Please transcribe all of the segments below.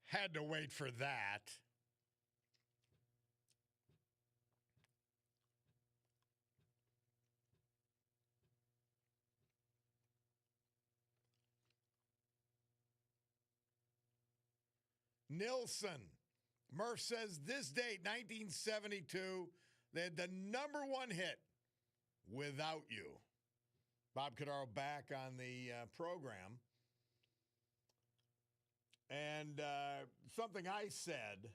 Had to wait for that. Nilsson. Murph says this date, 1972, they had the number one hit, Without You. Bob Cordaro back on the program. And something I said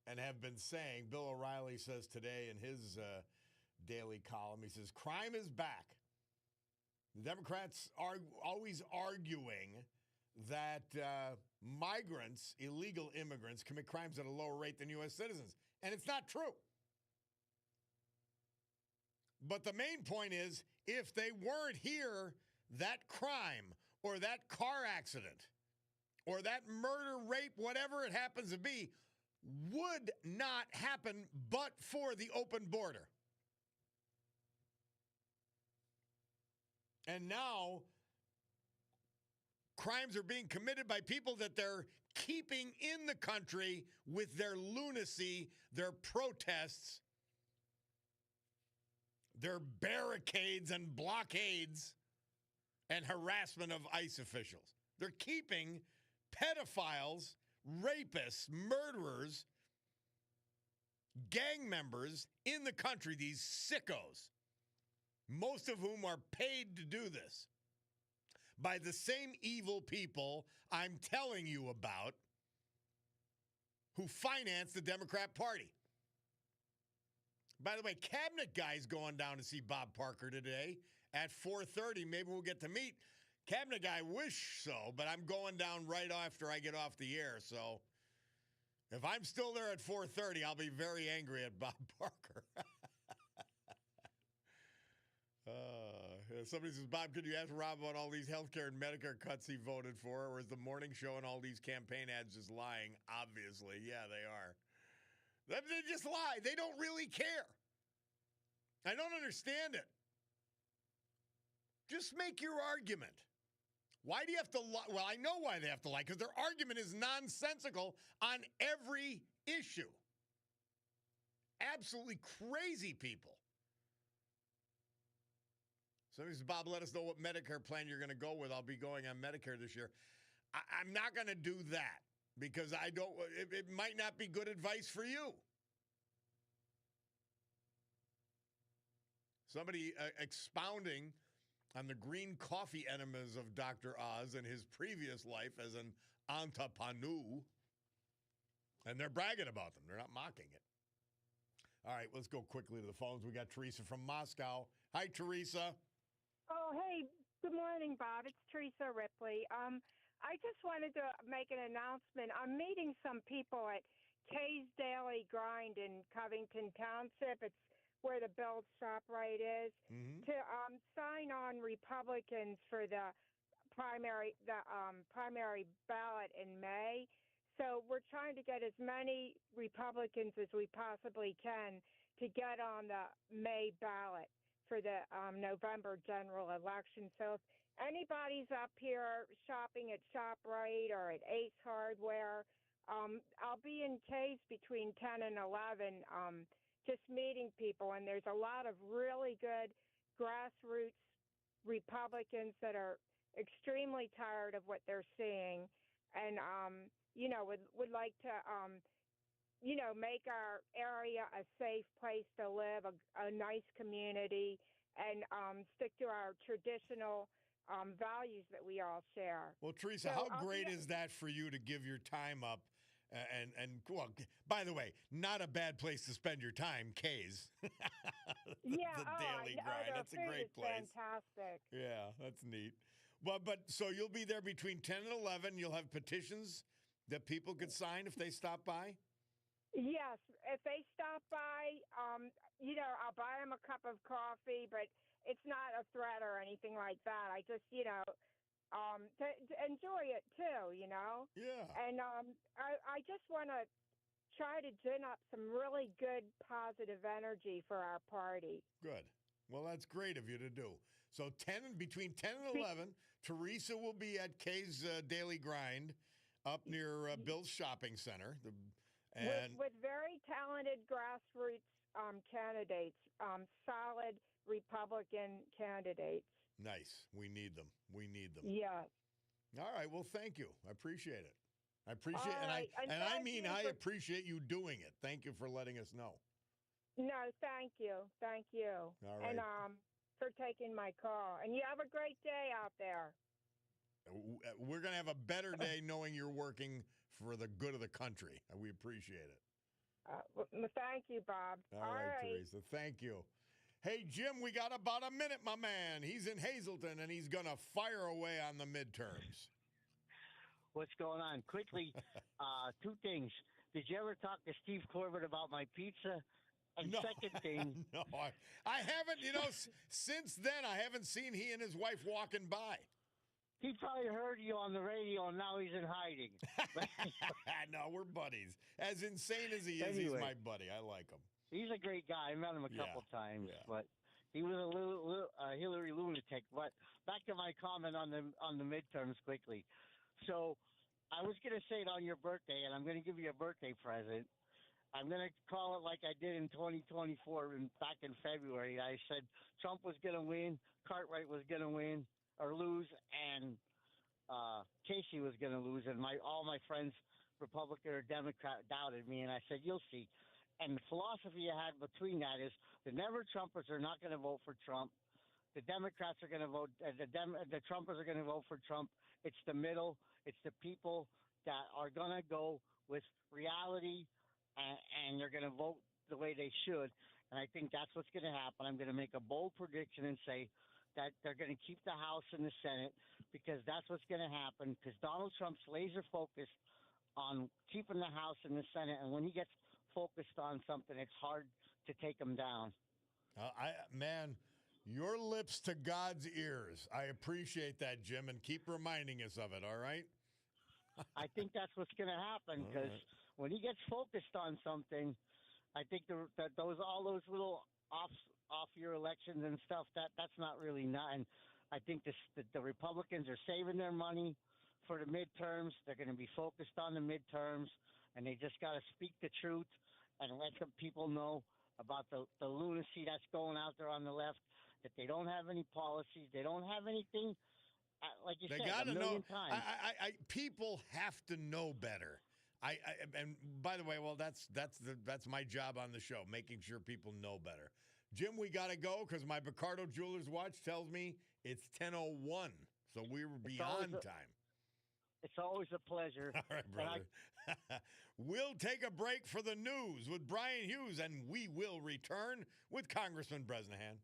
and have been saying, Bill O'Reilly says today in his daily column, he says, crime is back. The Democrats are always arguing that migrants, illegal immigrants, commit crimes at a lower rate than U.S. citizens. And it's not true. But the main point is, if they weren't here, that crime or that car accident or that murder, rape, whatever it happens to be, would not happen but for the open border. And now, crimes are being committed by people that they're keeping in the country with their lunacy, their protests, their barricades and blockades and harassment of ICE officials. They're keeping pedophiles, rapists, murderers, gang members in the country, these sickos, most of whom are paid to do this by the same evil people I'm telling you about who finance the Democrat Party. By the way, cabinet guy's going down to see Bob Parker today at 4:30. Maybe we'll get to meet. Cabinet guy wish so, but I'm going down right after I get off the air. So if I'm still there at 4:30, I'll be very angry at Bob Parker. Somebody says, Bob, could you ask Rob about all these healthcare and Medicare cuts he voted for? Or is the morning show and all these campaign ads just lying? Obviously. Yeah, they are. They just lie. They don't really care. I don't understand it. Just make your argument. Why do you have to lie? Well, I know why they have to lie, because their argument is nonsensical on every issue. Absolutely crazy people. Somebody says, Bob, let us know what Medicare plan you're going to go with. I'll be going on Medicare this year. I'm not going to do that because I don't. It might not be good advice for you. Somebody expounding on the green coffee enemas of Dr. Oz and his previous life as an entrepreneur. And they're bragging about them. They're not mocking it. All right, let's go quickly to the phones. We got Teresa from Moscow. Hi, Teresa. Oh, hey, good morning, Bob. It's Teresa Ripley. I just wanted to make an announcement. I'm meeting some people at Kay's Daily Grind in Covington Township. It's where the Bill's ShopRite is, to sign on Republicans for the primary ballot in May. So we're trying to get as many Republicans as we possibly can to get on the May ballot for the November general election. So if anybody's up here shopping at ShopRite or at Ace Hardware, I'll be in Kay's between 10 and 11, just meeting people. And there's a lot of really good grassroots Republicans that are extremely tired of what they're seeing and, would like to, make our area a safe place to live, a nice community, and stick to our traditional values that we all share. Well, Teresa, how great is that for you to give your time up? And well, by the way, not a bad place to spend your time, Kay's. the Daily Grind. That's a great place. Fantastic. Yeah, that's neat. But so you'll be there between 10 and 11. You'll have petitions that people could sign if they stop by? Yes. If they stop by, I'll buy them a cup of coffee, but it's not a threat or anything like that. I just, to enjoy it too, Yeah. And I just want to try to gin up some really good positive energy for our party. Good. Well, that's great of you to do. So between 10 and 11, Teresa will be at Kay's Daily Grind up near Bill's Shopping Center. And with very talented grassroots candidates, solid Republican candidates. Nice. We need them. Yeah. All right. Well, thank you. I appreciate it. I appreciate right. I appreciate you doing it. Thank you for letting us know. No, thank you. Thank you. All right. And for taking my call. And you have a great day out there. We're going to have a better day knowing you're working for the good of the country. We appreciate it. Thank you, Bob. All right, Teresa. Thank you. Hey, Jim, we got about a minute, my man. He's in Hazleton, and he's going to fire away on the midterms. What's going on? Quickly, two things. Did you ever talk to Steve Corbett about my pizza? And no, second thing. No, I haven't. You know, since then, I haven't seen he and his wife walking by. He probably heard you on the radio, and now he's in hiding. No, we're buddies. As insane as he is, he's my buddy. I like him. He's a great guy. I met him a couple times, but he was a little Hillary lunatic. But back to my comment on the midterms quickly. So I was going to say it on your birthday, and I'm going to give you a birthday present. I'm going to call it like I did in 2024 back in February. I said Trump was going to win, Cartwright was going to win or lose, and Casey was going to lose. And all my friends, Republican or Democrat, doubted me. And I said, you'll see. And the philosophy I had between that is the never-Trumpers are not going to vote for Trump. The Democrats are going to vote. The Trumpers are going to vote for Trump. It's the middle. It's the people that are going to go with reality, and they're going to vote the way they should. And I think that's what's going to happen. I'm going to make a bold prediction and say that they're going to keep the House and the Senate because that's what's going to happen because Donald Trump's laser focused on keeping the House and the Senate. And when he gets focused on something, it's hard to take him down. Man, your lips to God's ears. I appreciate that, Jim, and keep reminding us of it, all right? I think that's what's going to happen because when he gets focused on something, I think all those little off your elections and stuff, that's not really not. And I think the Republicans are saving their money for the midterms. They're going to be focused on the midterms, and they just got to speak the truth and let the people know about the lunacy that's going out there on the left, that they don't have any policies. They don't have anything. Like you said, gotta a million know. times. People have to know better. And by the way, well, that's my job on the show, making sure people know better. Jim, we got to go because my Picardo Jewelers watch tells me it's 10:01, so we were beyond time. It's always a pleasure. All right, brother. We'll take a break for the news with Brian Hughes, and we will return with Congressman Bresnahan.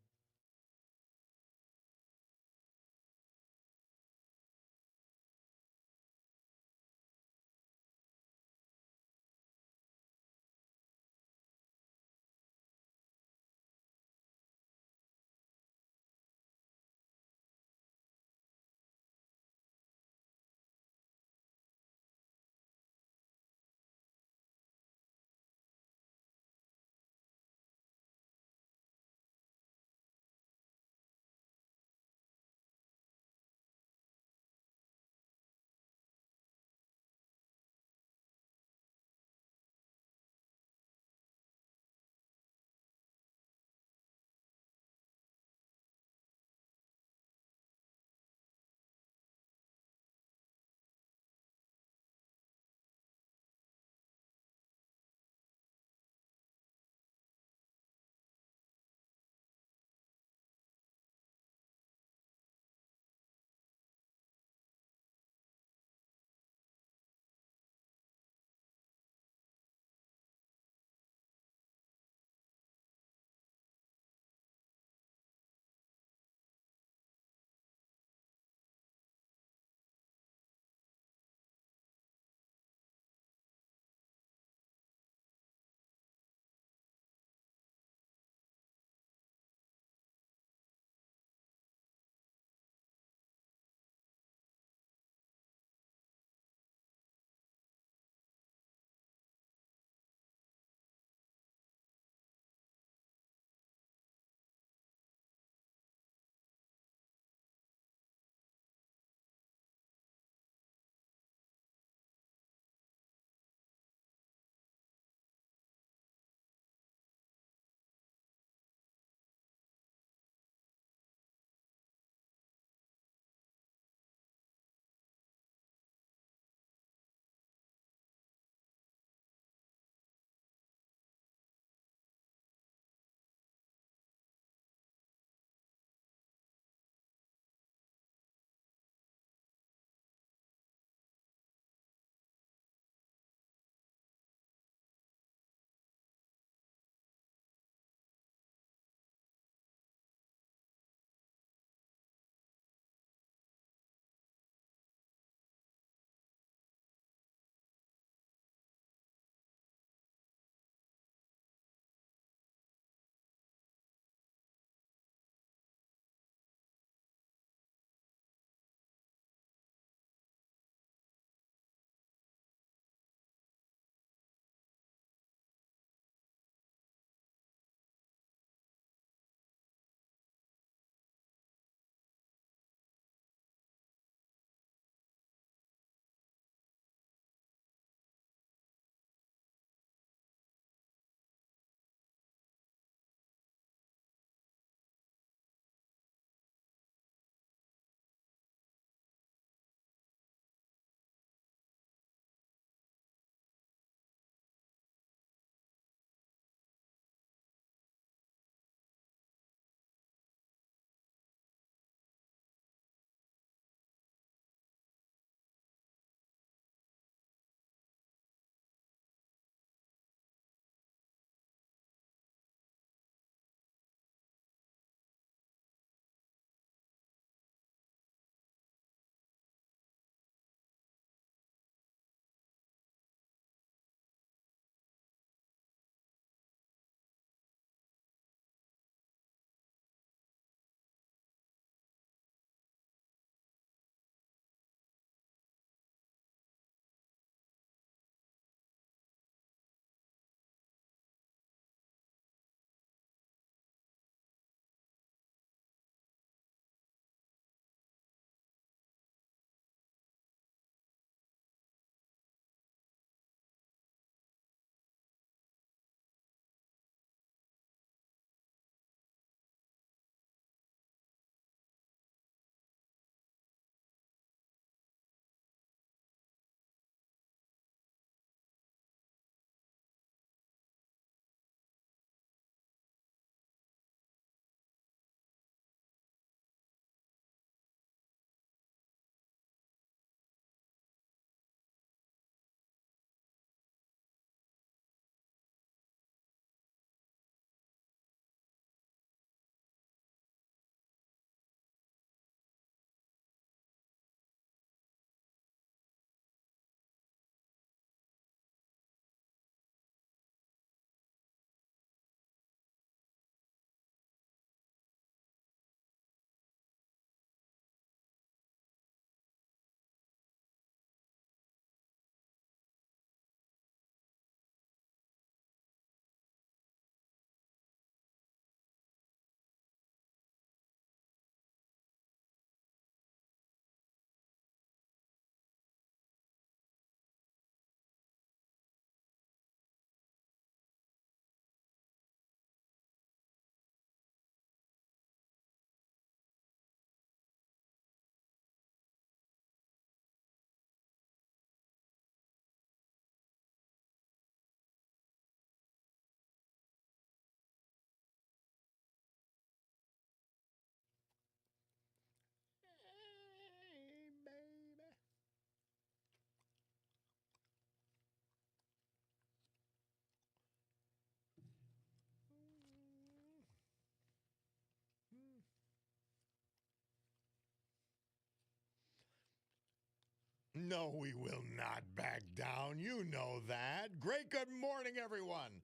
No, we will not back down. You know that. Great good morning, everyone.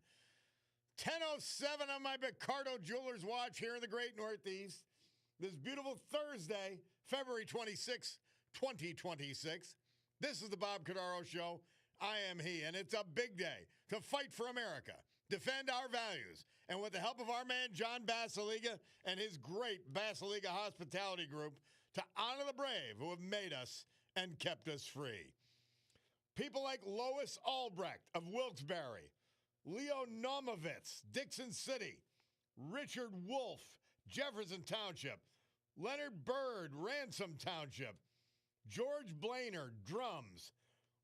10:07 on my Cordaro Jewelers watch here in the great Northeast. This beautiful Thursday, February 26, 2026. This is the Bob Cordaro Show. I am he, and it's a big day to fight for America, defend our values, and with the help of our man, John Basiliga, and his great Basiliga Hospitality Group, to honor the brave who have made us and kept us free. People like Lois Albrecht of Wilkes-Barre, Leo Nomovitz, Dixon City, Richard Wolf, Jefferson Township, Leonard Bird, Ransom Township, George Blainer, Drums,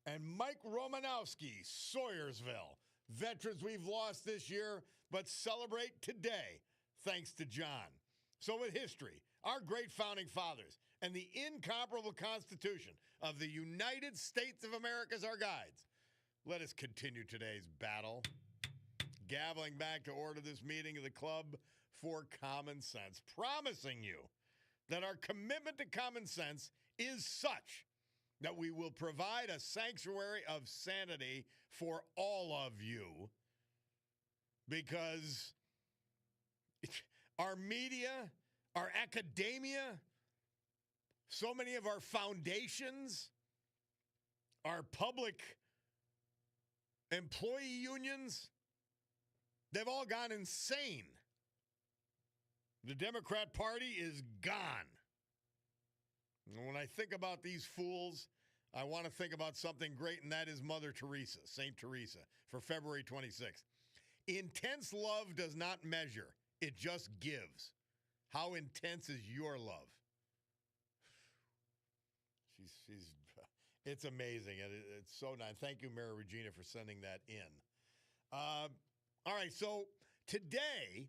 and Mike Romanowski, Sawyersville. Veterans we've lost this year, but celebrate today, thanks to John. So with history, our great founding fathers, and the incomparable Constitution of the United States of America as our guides, let us continue today's battle. Gaveling back to order this meeting of the Club for Common Sense, promising you that our commitment to common sense is such that we will provide a sanctuary of sanity for all of you, because our media, our academia, so many of our foundations, our public employee unions, they've all gone insane. The Democrat Party is gone. And when I think about these fools, I want to think about something great, and that is Mother Teresa, St. Teresa, for February 26th. Intense love does not measure, it just gives. How intense is your love? It's amazing. It's so nice. Thank you, Mary Regina, for sending that in. All right, so today,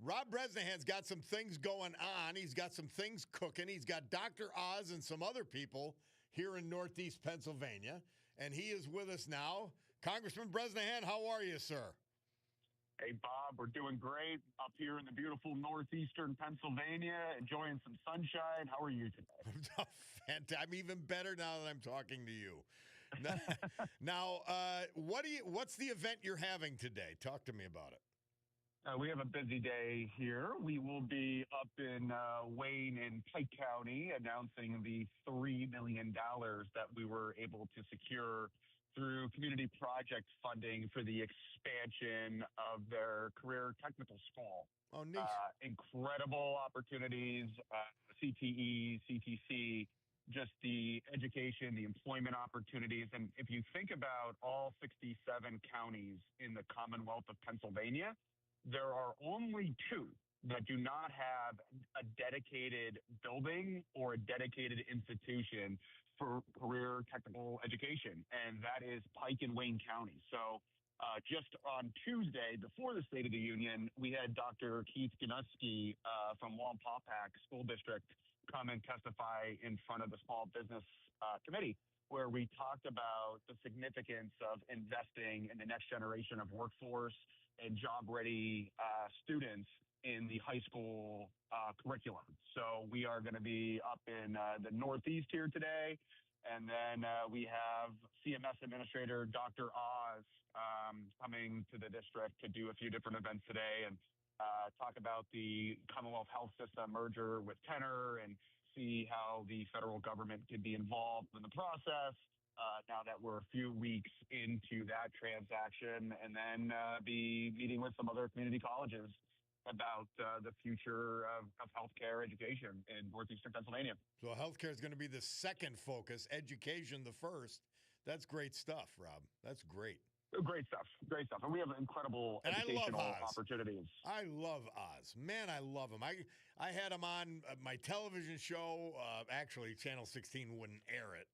Rob Bresnahan's got some things going on. He's got some things cooking. He's got Dr. Oz and some other people here in Northeast Pennsylvania, and he is with us now. Congressman Bresnahan, how are you, sir? Hey, Bob, we're doing great up here in the beautiful northeastern Pennsylvania, enjoying some sunshine. How are you today? I'm even better now that I'm talking to you. Now, what's the event you're having today? Talk to me about it. We have a busy day here. We will be up in Wayne in Pike County announcing the $3 million that we were able to secure through community project funding for the expansion of their career technical school. Oh, neat. Incredible opportunities, CTE, CTC, just the education, the employment opportunities. And if you think about all 67 counties in the Commonwealth of Pennsylvania, there are only 2 that do not have a dedicated building or a dedicated institution for career technical education, and that is Pike and Wayne County. So just on Tuesday, before the State of the Union, we had Dr. Keith Ganuski from Wampaupack School District come and testify in front of the Small Business Committee, where we talked about the significance of investing in the next generation of workforce and job-ready students in the high school curriculum. So we are going to be up in the Northeast here today. And then we have CMS Administrator Dr. Oz coming to the district to do a few different events today and talk about the Commonwealth Health System merger with Tenor and see how the federal government can be involved in the process. Now that we're a few weeks into that transaction, and then be meeting with some other community colleges about the future of healthcare education in northeastern Pennsylvania. So healthcare is going to be the second focus, education the first. That's great stuff, Rob. That's great. Great stuff. Great stuff. And we have incredible educational opportunities. I love Oz. Man, I love him. I had him on my television show. Actually, Channel 16 wouldn't air it.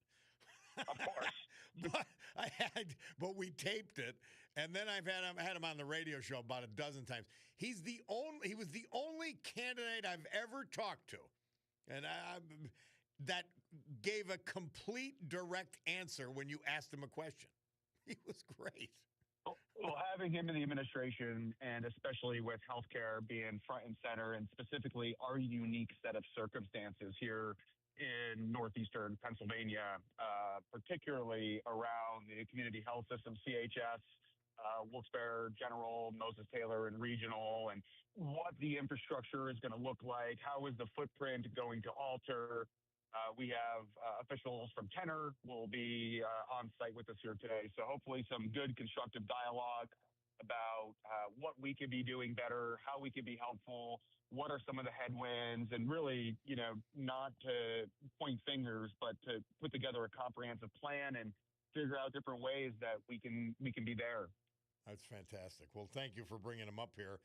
Of course. but we taped it, and then I've had him on the radio show about a dozen times. He was the only candidate I've ever talked to, and that gave a complete direct answer when you asked him a question. He was great. Well, having him in the administration, and especially with healthcare being front and center, and specifically our unique set of circumstances here in northeastern Pennsylvania, particularly around the community health system, CHS, Wilkes-Barre General, Moses Taylor, and Regional, and what the infrastructure is going to look like. How is the footprint going to alter? We have officials from Tenor will be on site with us here today. So hopefully some good constructive dialogue about what we could be doing better, how we could be helpful, what are some of the headwinds, and really, not to point fingers, but to put together a comprehensive plan and figure out different ways that we can be there. That's fantastic. Well, thank you for bringing them up here.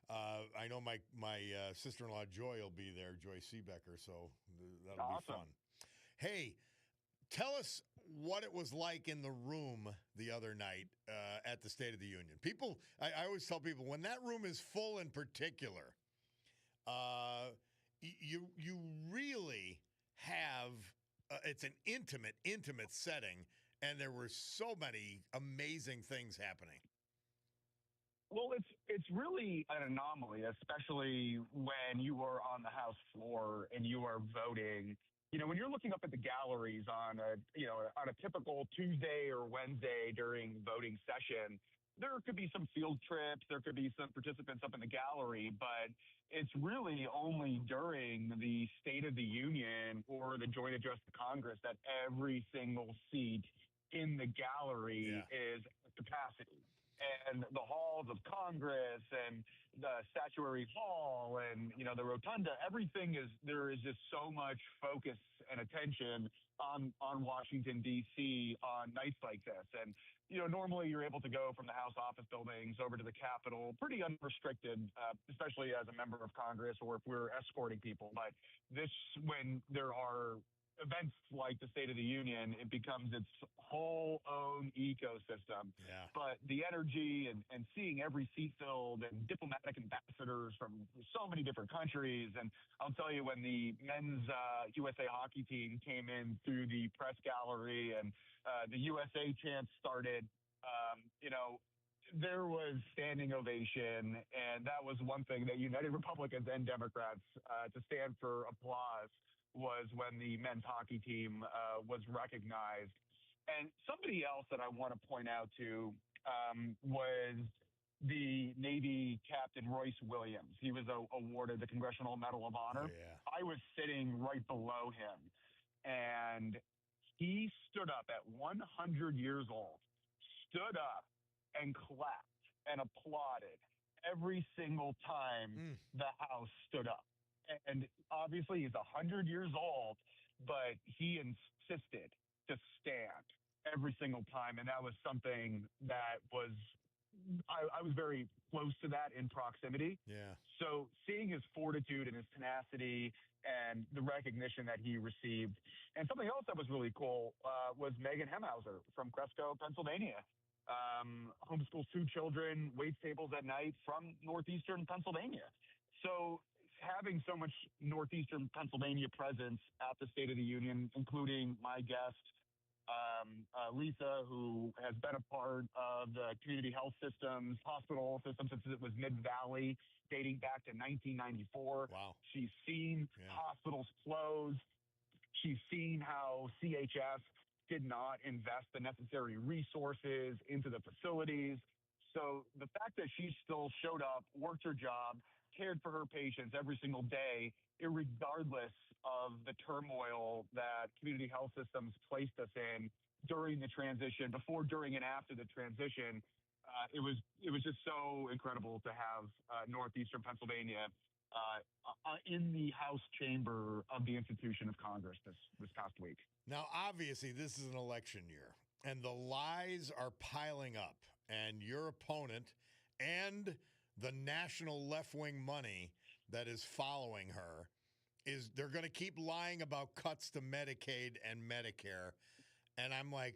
I know my sister-in-law Joy will be there, Joy Seebecker, so that'll awesome. be fun. Hey, tell us what it was like in the room the other night at the State of the Union. People, I always tell people, when that room is full in particular, you really have it's an intimate setting, and there were so many amazing things happening. Well, it's really an anomaly, especially when you are on the House floor and you are voting. When you're looking up at the galleries on a typical Tuesday or Wednesday during voting session, there could be some field trips, there could be some participants up in the gallery, but it's really only during the State of the Union or the Joint Address to Congress that every single seat in the gallery is at capacity. And the halls of Congress and the statuary hall and, the rotunda, there is just so much focus and attention on Washington, D.C. on nights like this. And, normally you're able to go from the House office buildings over to the Capitol pretty unrestricted, especially as a member of Congress or if we're escorting people. But when there are events like the State of the Union, it becomes its whole own ecosystem. Yeah. But the energy and seeing every seat filled and diplomatic ambassadors from so many different countries. And I'll tell you, when the men's USA hockey team came in through the press gallery and the USA chant started, there was standing ovation. And that was one thing that united Republicans and Democrats to stand for applause was when the men's hockey team was recognized. And somebody else that I want to point out to was the Navy Captain Royce Williams. He was awarded the Congressional Medal of Honor. Oh, yeah. I was sitting right below him, and he stood up at 100 years old, stood up and clapped and applauded every single time the House stood up. And obviously he's 100 years old, but he insisted to stand every single time. And that was something that I was very close to that in proximity. Yeah. So seeing his fortitude and his tenacity and the recognition that he received. And something else that was really cool was Megan Hemhauser from Cresco, Pennsylvania. Homeschools 2 children, waits tables at night from northeastern Pennsylvania. So having so much northeastern Pennsylvania presence at the State of the Union, including my guest, Lisa, who has been a part of the community health systems, hospital system since it was Mid-Valley, dating back to 1994. Wow. She's seen hospitals close. She's seen how CHS did not invest the necessary resources into the facilities. So the fact that she still showed up, worked her job, cared for her patients every single day, irregardless of the turmoil that community health systems placed us in during the transition, before, during, and after the transition. It was just so incredible to have northeastern Pennsylvania in the House chamber of the institution of Congress this past week. Now, obviously, this is an election year, and the lies are piling up, and your opponent and the national left-wing money that is following her they're going to keep lying about cuts to Medicaid and Medicare. And I'm like,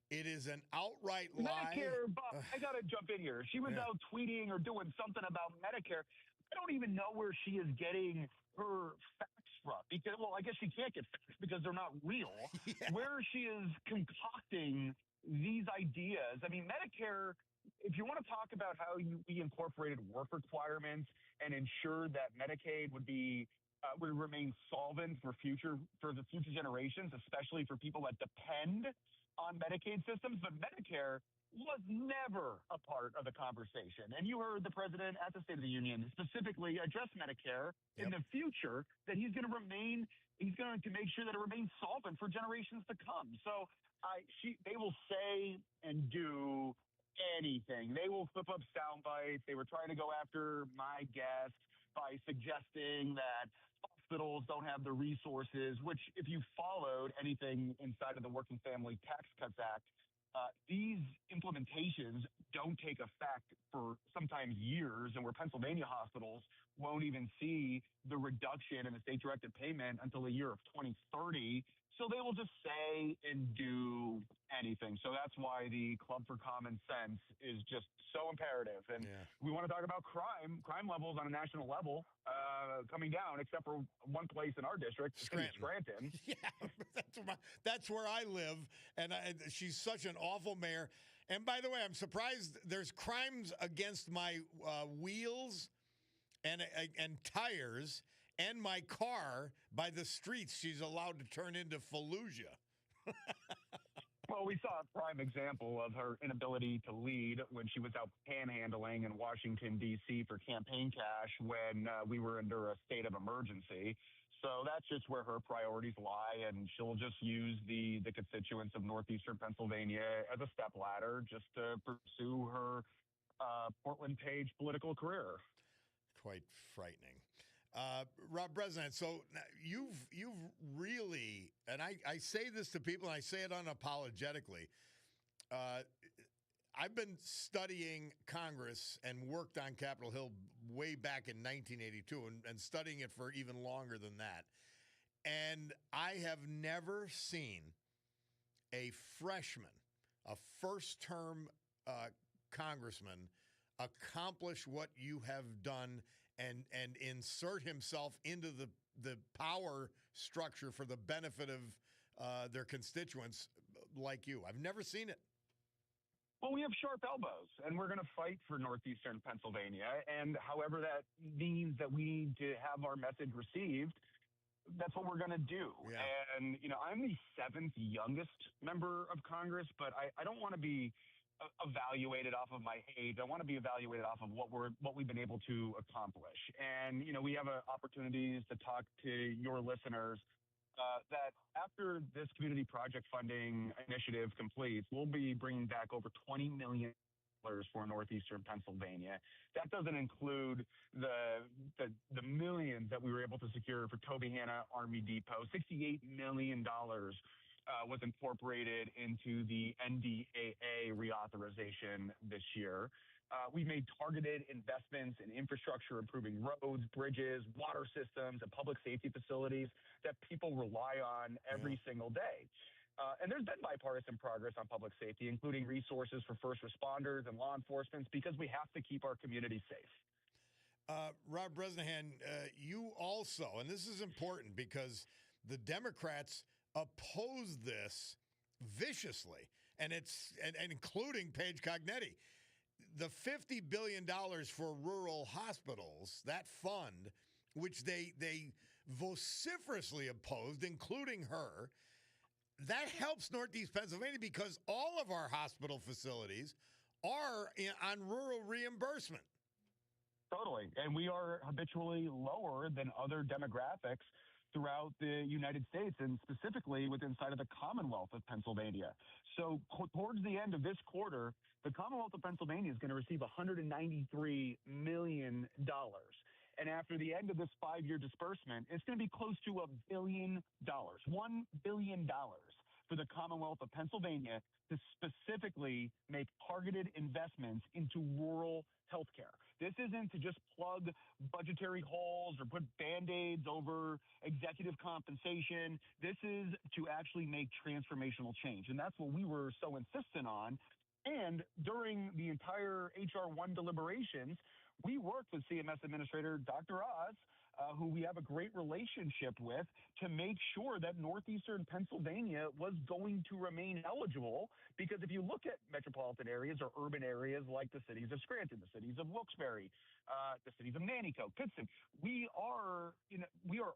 it is an outright lie. Medicare, Bob, I got to jump in here. She was out tweeting or doing something about Medicare. I don't even know where she is getting her facts from. Because, well, I guess she can't get facts because they're not real. Yeah. Where she is concocting these ideas. I mean, Medicare, if you want to talk about how we incorporated work requirements and ensured that Medicaid would be we remain solvent for the future generations, especially for people that depend on Medicaid systems. But Medicare was never a part of the conversation. And you heard the president at the State of the Union specifically address Medicare in the future, that he's going to make sure that it remains solvent for generations to come. So they will say and do anything. They will flip up sound bites. They were trying to go after my guest by suggesting that hospitals don't have the resources, which if you followed anything inside of the Working Family Tax Cuts Act, these implementations don't take effect for sometimes years, and where Pennsylvania hospitals won't even see the reduction in the state-directed payment until the year of 2030. So they will just say and do anything. So that's why the Club for Common Sense is just so imperative. And we want to talk about crime levels on a national level coming down, except for one place in our district, Scranton. Yeah, that's where I live, and she's such an awful mayor. And by the way, I'm surprised there's crimes against my wheels and tires and my car by the streets she's allowed to turn into Fallujah. Well, we saw a prime example of her inability to lead when she was out panhandling in Washington, D.C. for campaign cash when we were under a state of emergency. So that's just where her priorities lie, and she'll just use the constituents of northeastern Pennsylvania as a stepladder just to pursue her Portland Page political career. Quite frightening. Rob Bresnahan, so you've really, and I say this to people, and I say it unapologetically, I've been studying Congress and worked on Capitol Hill way back in 1982 and studying it for even longer than that. And I have never seen a freshman, a first-term congressman, accomplish what you have done and insert himself into the power structure for the benefit of their constituents like you. I've never seen it. Well, we have sharp elbows, and we're going to fight for northeastern Pennsylvania. And however that means that we need to have our message received, that's what we're going to do. Yeah. And, I'm the seventh youngest member of Congress, but I don't want to be evaluated off of my age. I want to be evaluated off of what we've been able to accomplish. And, we have opportunities to talk to your listeners that after this community project funding initiative completes, we'll be bringing back over $20 million for northeastern Pennsylvania. That doesn't include the millions that we were able to secure for Toby Hanna Army Depot. $68 million was incorporated into the NDAA reauthorization this year. We've made targeted investments in infrastructure, improving roads, bridges, water systems, and public safety facilities that people rely on every single day. And there's been bipartisan progress on public safety, including resources for first responders and law enforcement, because we have to keep our community safe. Rob Bresnahan, you also, and this is important because the Democrats oppose this viciously, and including Paige Cognetti. The $50 billion for rural hospitals, that fund, which they vociferously opposed, including her, that helps Northeast Pennsylvania because all of our hospital facilities are on rural reimbursement. Totally. And we are habitually lower than other demographics throughout the United States, and specifically within inside of the Commonwealth of Pennsylvania. So towards the end of this quarter, the Commonwealth of Pennsylvania is going to receive $193 million. And after the end of this 5-year disbursement, it's going to be close to $1 billion, $1 billion for the Commonwealth of Pennsylvania to specifically make targeted investments into rural healthcare. This isn't to just plug budgetary holes or put Band-Aids over executive compensation. This is to actually make transformational change. And that's what we were so insistent on. And during the entire H.R. 1 deliberations, we worked with CMS Administrator Dr. Oz who we have a great relationship with, to make sure that northeastern Pennsylvania was going to remain eligible. Because if you look at metropolitan areas or urban areas like the cities of Scranton, the cities of Wilkes-Barre, the cities of Nanticoke, Pittston, we are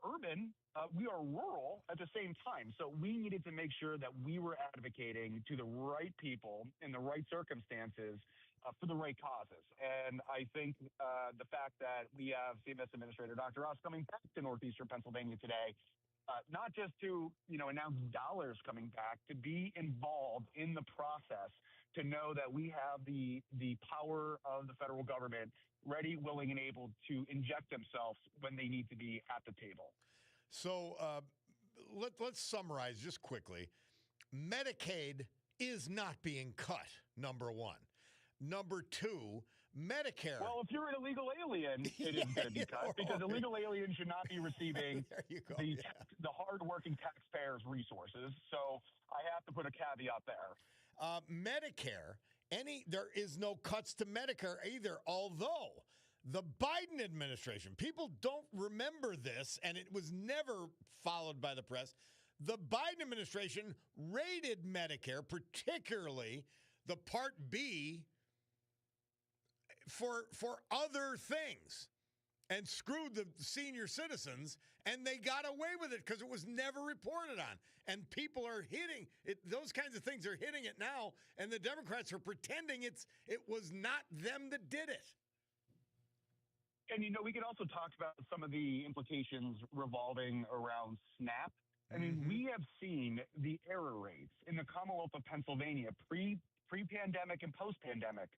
urban, we are rural at the same time. So we needed to make sure that we were advocating to the right people in the right circumstances for the right causes. And I think the fact that we have CMS Administrator Dr. Ross coming back to northeastern Pennsylvania today, not just to announce dollars coming back, to be involved in the process, to know that we have the power of the federal government ready, willing, and able to inject themselves when they need to be at the table. So let's summarize just quickly. Medicaid is not being cut, number one. Number two, Medicare. Well, if you're an illegal alien, it is going to be cut, because illegal aliens should not be receiving the hard-working taxpayers' resources. So I have to put a caveat there. Medicare, there is no cuts to Medicare either, although the Biden administration, people don't remember this, and it was never followed by the press. The Biden administration raided Medicare, particularly the Part B, for other things, and screwed the senior citizens, and they got away with it because it was never reported on. And people are hitting it. Those kinds of things are hitting it now, and the Democrats are pretending it was not them that did it. And, we could also talk about some of the implications revolving around SNAP. I mean, we have seen the error rates in the Commonwealth of Pennsylvania pre-pandemic and post-pandemic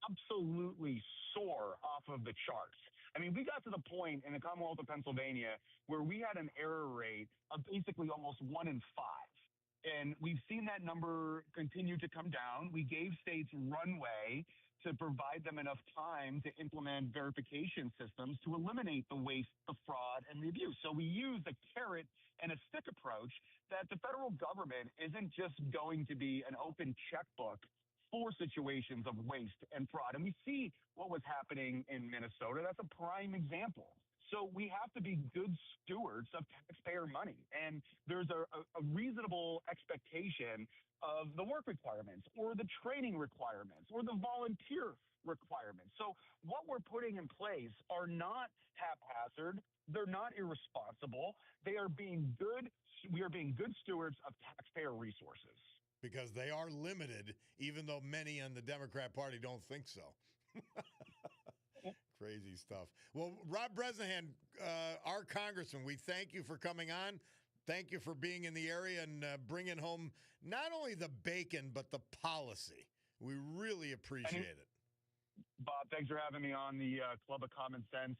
absolutely soar off of the charts. I mean, we got to the point in the Commonwealth of Pennsylvania where we had an error rate of basically almost 1 in 5. And we've seen that number continue to come down. We gave states runway to provide them enough time to implement verification systems to eliminate the waste, the fraud, and the abuse. So we used a carrot and a stick approach, that the federal government isn't just going to be an open checkbook for situations of waste and fraud. And we see what was happening in Minnesota. That's a prime example. So we have to be good stewards of taxpayer money. And there's a reasonable expectation of the work requirements or the training requirements or the volunteer requirements. So what we're putting in place are not haphazard. They're not irresponsible. We are being good stewards of taxpayer resources. Because they are limited, even though many on the Democrat Party don't think so. Crazy stuff. Well, Rob Bresnahan, our congressman, we thank you for coming on. Thank you for being in the area and bringing home not only the bacon, but the policy. We really appreciate it. Bob, thanks for having me on the Club of Common Sense.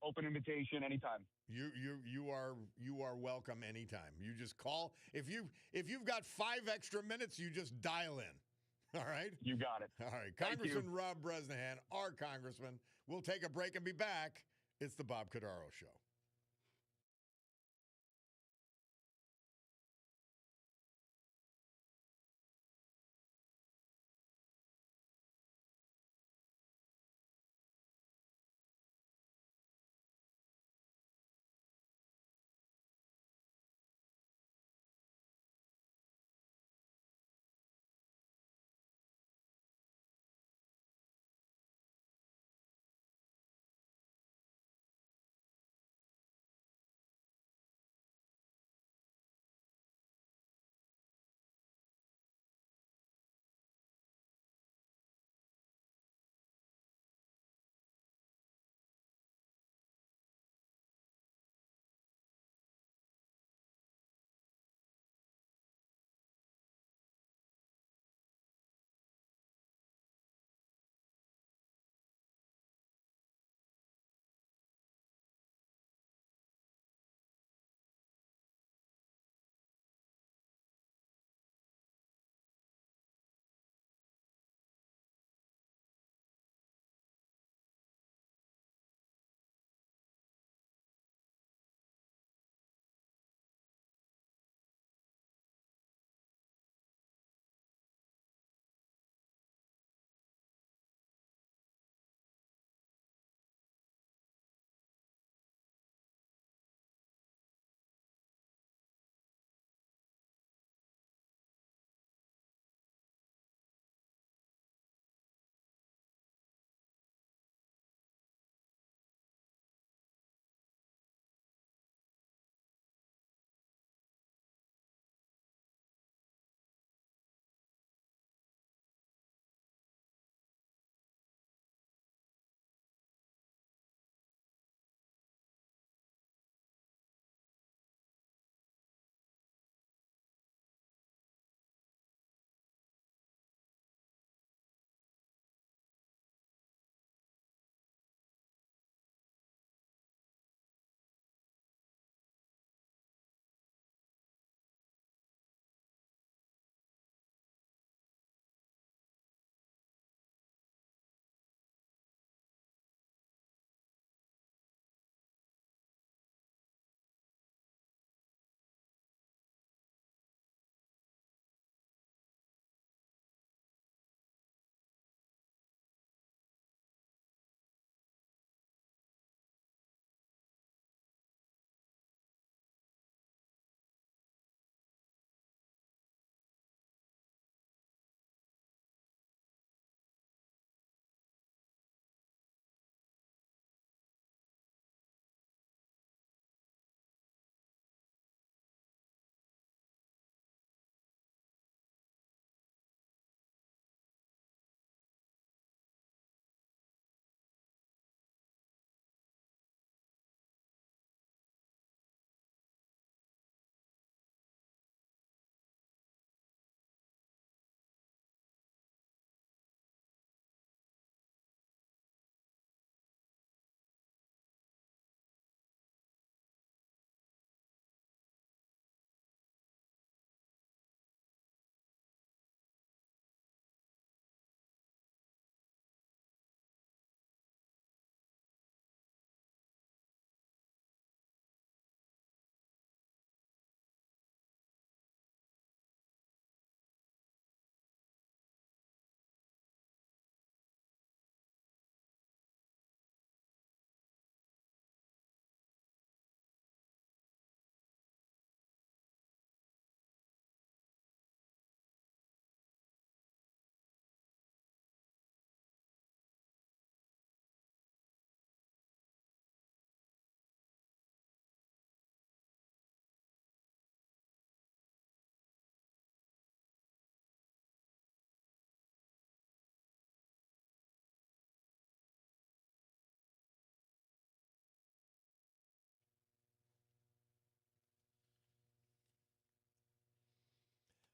Open invitation anytime. You are welcome anytime. You just call. If you've got 5 extra minutes, you just dial in. All right? You got it. All right. Congressman Rob Bresnahan, our congressman. We'll take a break and be back. It's the Bob Cordaro Show.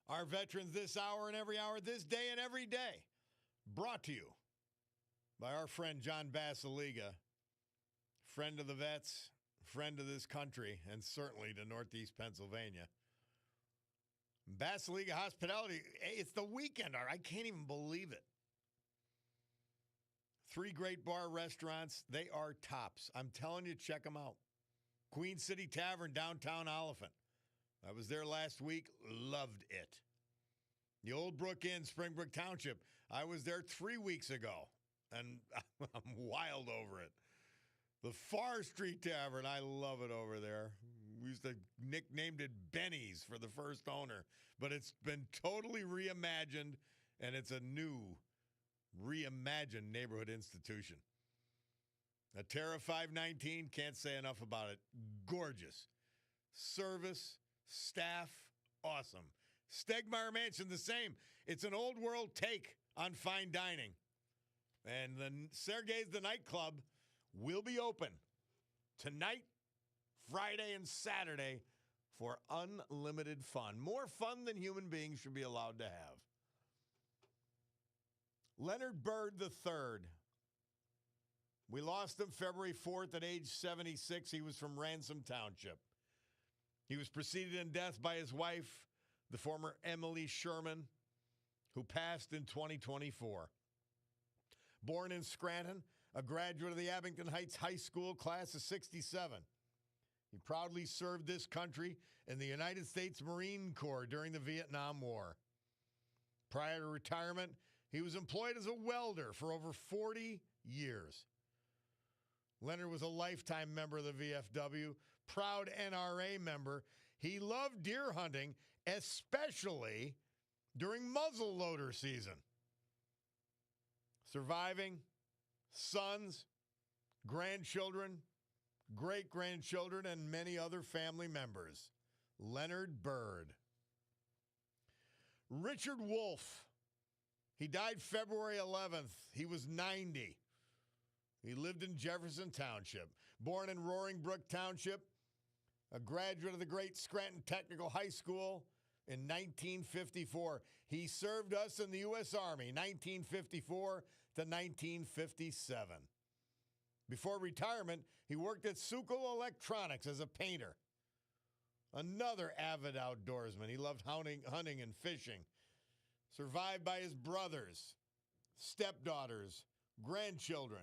Our veterans this hour and every hour, this day and every day. Brought to you by our friend John Basiliga, friend of the vets, friend of this country, and certainly to Northeast Pennsylvania. Basiliga Hospitality, it's the weekend. I can't even believe it. 3 great bar restaurants. They are tops. I'm telling you, check them out. Queen City Tavern, downtown Oliphant. I was there last week. Loved it. The Old Brook Inn, Springbrook Township. I was there 3 weeks ago, and I'm wild over it. The Far Street Tavern, I love it over there. We used to nicknamed it Benny's for the first owner, but it's been totally reimagined, and it's a new, reimagined neighborhood institution. A Terra 519, can't say enough about it. Gorgeous. Service, staff, awesome. Stegmeyer Mansion, the same. It's an old world take on fine dining. And the Sergei's the nightclub will be open tonight, Friday, and Saturday for unlimited fun. More fun than human beings should be allowed to have. Leonard Bird III. We lost him February 4th at age 76. He was from Ransom Township. He was preceded in death by his wife, the former Emily Sherman, who passed in 2024. Born in Scranton, a graduate of the Abington Heights High School class of 67. He proudly served this country in the United States Marine Corps during the Vietnam War. Prior to retirement, he was employed as a welder for over 40 years. Leonard was a lifetime member of the VFW, proud NRA member. He loved deer hunting, especially during muzzleloader season. Surviving sons, grandchildren, great-grandchildren, and many other family members. Leonard Bird. Richard Wolf. He died February 11th. He was 90. He lived in Jefferson Township. Born in Roaring Brook Township, a graduate of the great Scranton Technical High School in 1954. He served us in the U.S. Army, 1954 to 1957. Before retirement, he worked at Sukol Electronics as a painter. Another avid outdoorsman. He loved hunting and fishing. Survived by his brothers, stepdaughters, grandchildren.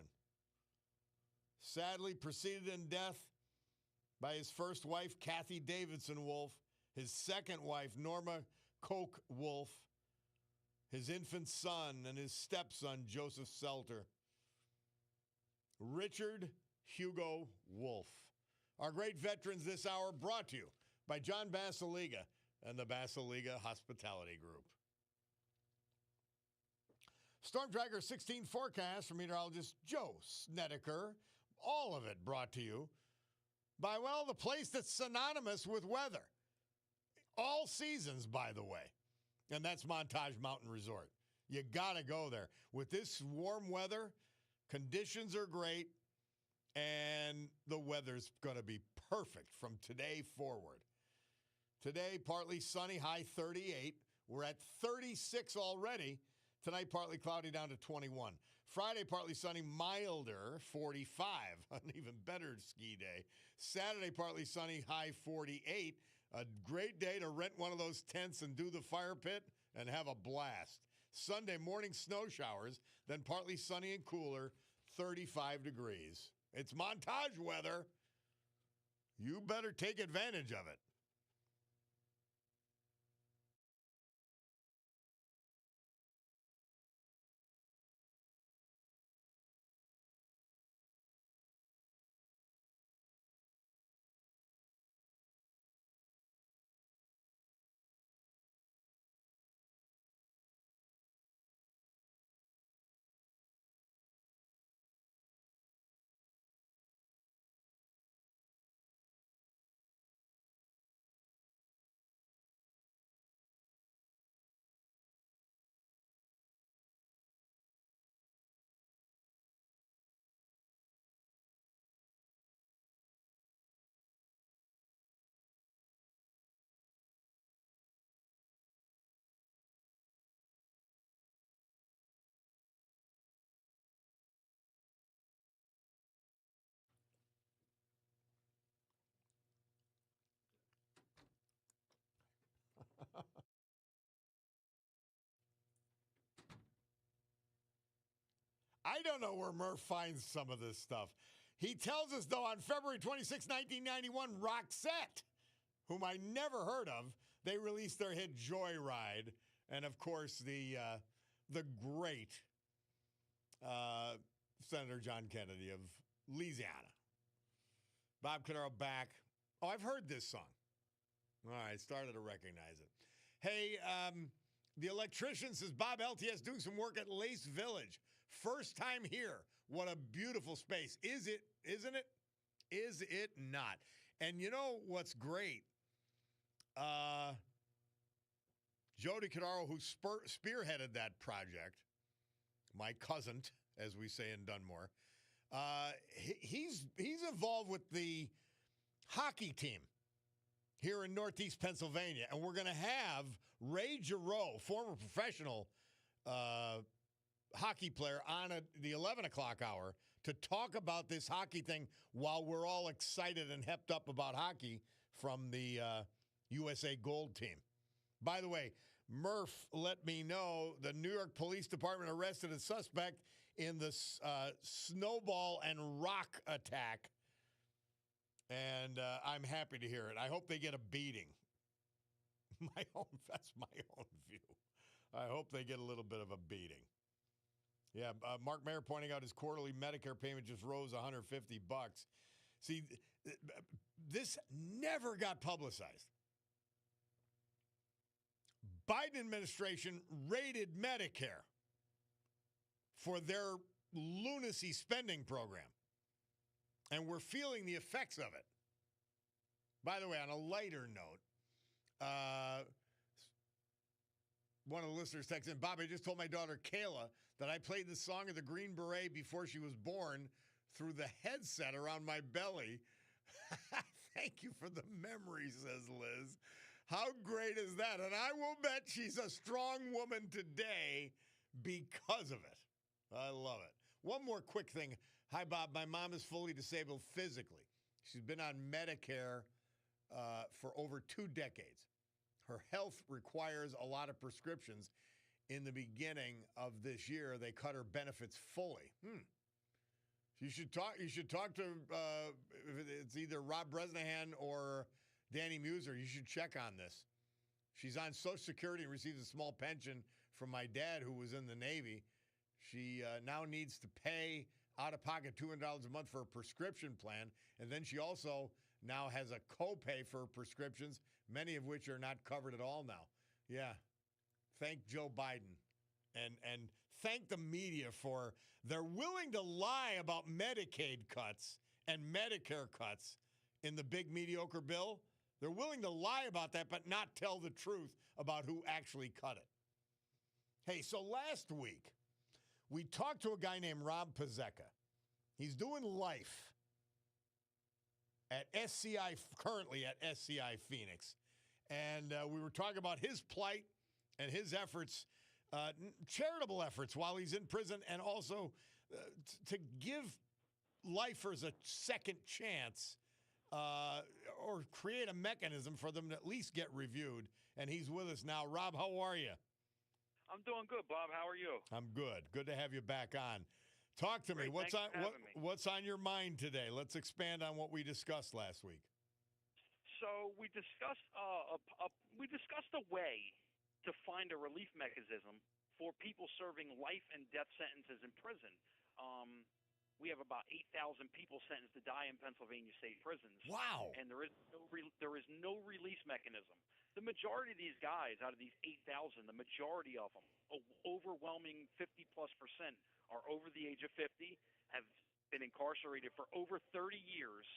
Sadly preceded in death by his first wife, Kathy Davidson Wolf, his second wife, Norma Koch Wolf, his infant son, and his stepson, Joseph Selter. Richard Hugo Wolf. Our great veterans this hour brought to you by John Basiliga and the Basiliga Hospitality Group. Storm Tracker 16 forecast from meteorologist Joe Snedeker. All of it brought to you by, well, the place that's synonymous with weather. All seasons, by the way. And that's Montage Mountain Resort. You got to go there. With this warm weather, conditions are great, and the weather's going to be perfect from today forward. Today, partly sunny, high 38. We're at 36 already. Tonight, partly cloudy down to 21. Friday, partly sunny, milder, 45. An even better ski day. Saturday, partly sunny, high 48. A great day to rent one of those tents and do the fire pit and have a blast. Sunday, morning snow showers, then partly sunny and cooler, 35 degrees. It's montage weather. You better take advantage of it. don't know where Murph finds some of this stuff. He tells us, though, on February 26, 1991, Roxette, whom I never heard of, they released their hit Joyride. And, of course, the great Senator John Kennedy of Louisiana. Bob Cordaro back. Oh, I've heard this song. All right, started to recognize it. Hey, the electrician says, Bob LTS doing some work at Lace Village. First time here. What a beautiful space. Is it, isn't it? Is it not? And you know what's great? Jody Cordaro, who spearheaded that project, my cousin, as we say in Dunmore, he's involved with the hockey team here in Northeast Pennsylvania. And we're going to have Ray Giroux, former professional hockey player, on the 11 o'clock hour to talk about this hockey thing while we're all excited and hepped up about hockey from the USA Gold team. By the way, Murph let me know the New York Police Department arrested a suspect in the snowball and rock attack. And I'm happy to hear it. I hope they get a beating. That's my own view. I hope they get a little bit of a beating. Yeah, Mark Mayer pointing out his quarterly Medicare payment just rose $150. See, this never got publicized. Biden administration raided Medicare for their lunacy spending program. And we're feeling the effects of it. By the way, on a lighter note, one of the listeners texted in, Bob, I just told my daughter Kayla that I played the song of the Green Beret before she was born through the headset around my belly. Thank you for the memory, says Liz. How great is that? And I will bet she's a strong woman today because of it. I love it. One more quick thing. Hi, Bob. My mom is fully disabled physically. She's been on Medicare for over 2 decades. Her health requires a lot of prescriptions. In the beginning of this year, they cut her benefits fully. You should talk to it's either Rob Bresnahan or Danny Muser. You should check on this. She's on Social Security and receives a small pension from my dad, who was in the Navy. She now needs to pay out of pocket $200 a month for a prescription plan, and then she also now has a copay for prescriptions, many of which are not covered at all now. Yeah. Thank Joe Biden and thank the media for they're willing to lie about Medicaid cuts and Medicare cuts in the big mediocre bill. They're willing to lie about that, but not tell the truth about who actually cut it. Hey, so last week, we talked to a guy named Rob Pazeka. He's doing life at SCI, currently at SCI Phoenix. And we were talking about his plight and his efforts, charitable efforts while he's in prison, and also to give lifers a second chance or create a mechanism for them to at least get reviewed. And he's with us now. Rob, how are you? I'm doing good, Bob. How are you? I'm good. Good to have you back on. Talk to me. Great. What's on your mind today? Let's expand on what we discussed last week. So we discussed a way to find a relief mechanism for people serving life and death sentences in prison. We have about 8,000 people sentenced to die in Pennsylvania state prisons. Wow! And there is no release mechanism. The majority of these guys, out of these 8,000, the majority of them, overwhelming 50+%, are over the age of 50, have been incarcerated for over 30 years,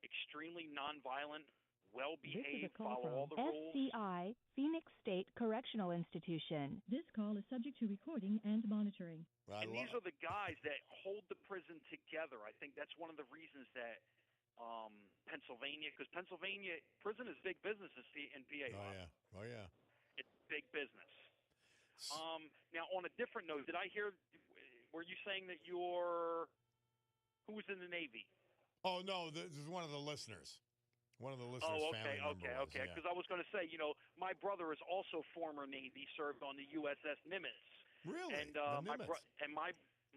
extremely nonviolent, well-behaved, follow all the rules. SCI, Phoenix State Correctional Institution. This call is subject to recording and monitoring. And these are the guys that hold the prison together. I think that's one of the reasons that Pennsylvania, because Pennsylvania prison is big business in PA. Oh yeah. It's big business. Now, on a different note, did I hear? Were you saying that who was in the Navy? Oh no, this is one of the listeners. One of the listeners' family members. Okay. Because I was going to say, my brother is also former Navy, served on the USS Nimitz. Really? And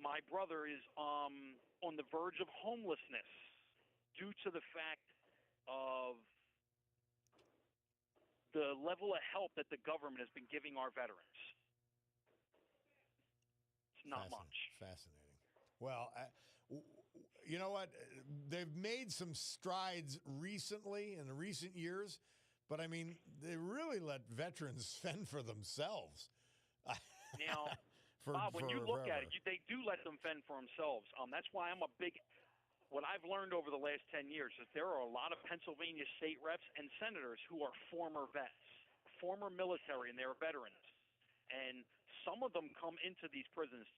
my brother is on the verge of homelessness due to the fact of the level of help that the government has been giving our veterans. It's not much. Fascinating. Well, you know what? They've made some strides recently in the recent years, but I mean, they really let veterans fend for themselves. Now, Bob, when you look at it, they do let them fend for themselves. That's why I'm a big. What I've learned over the last 10 years is there are a lot of Pennsylvania state reps and senators who are former vets, former military, and they're veterans. And some of them come into these prisons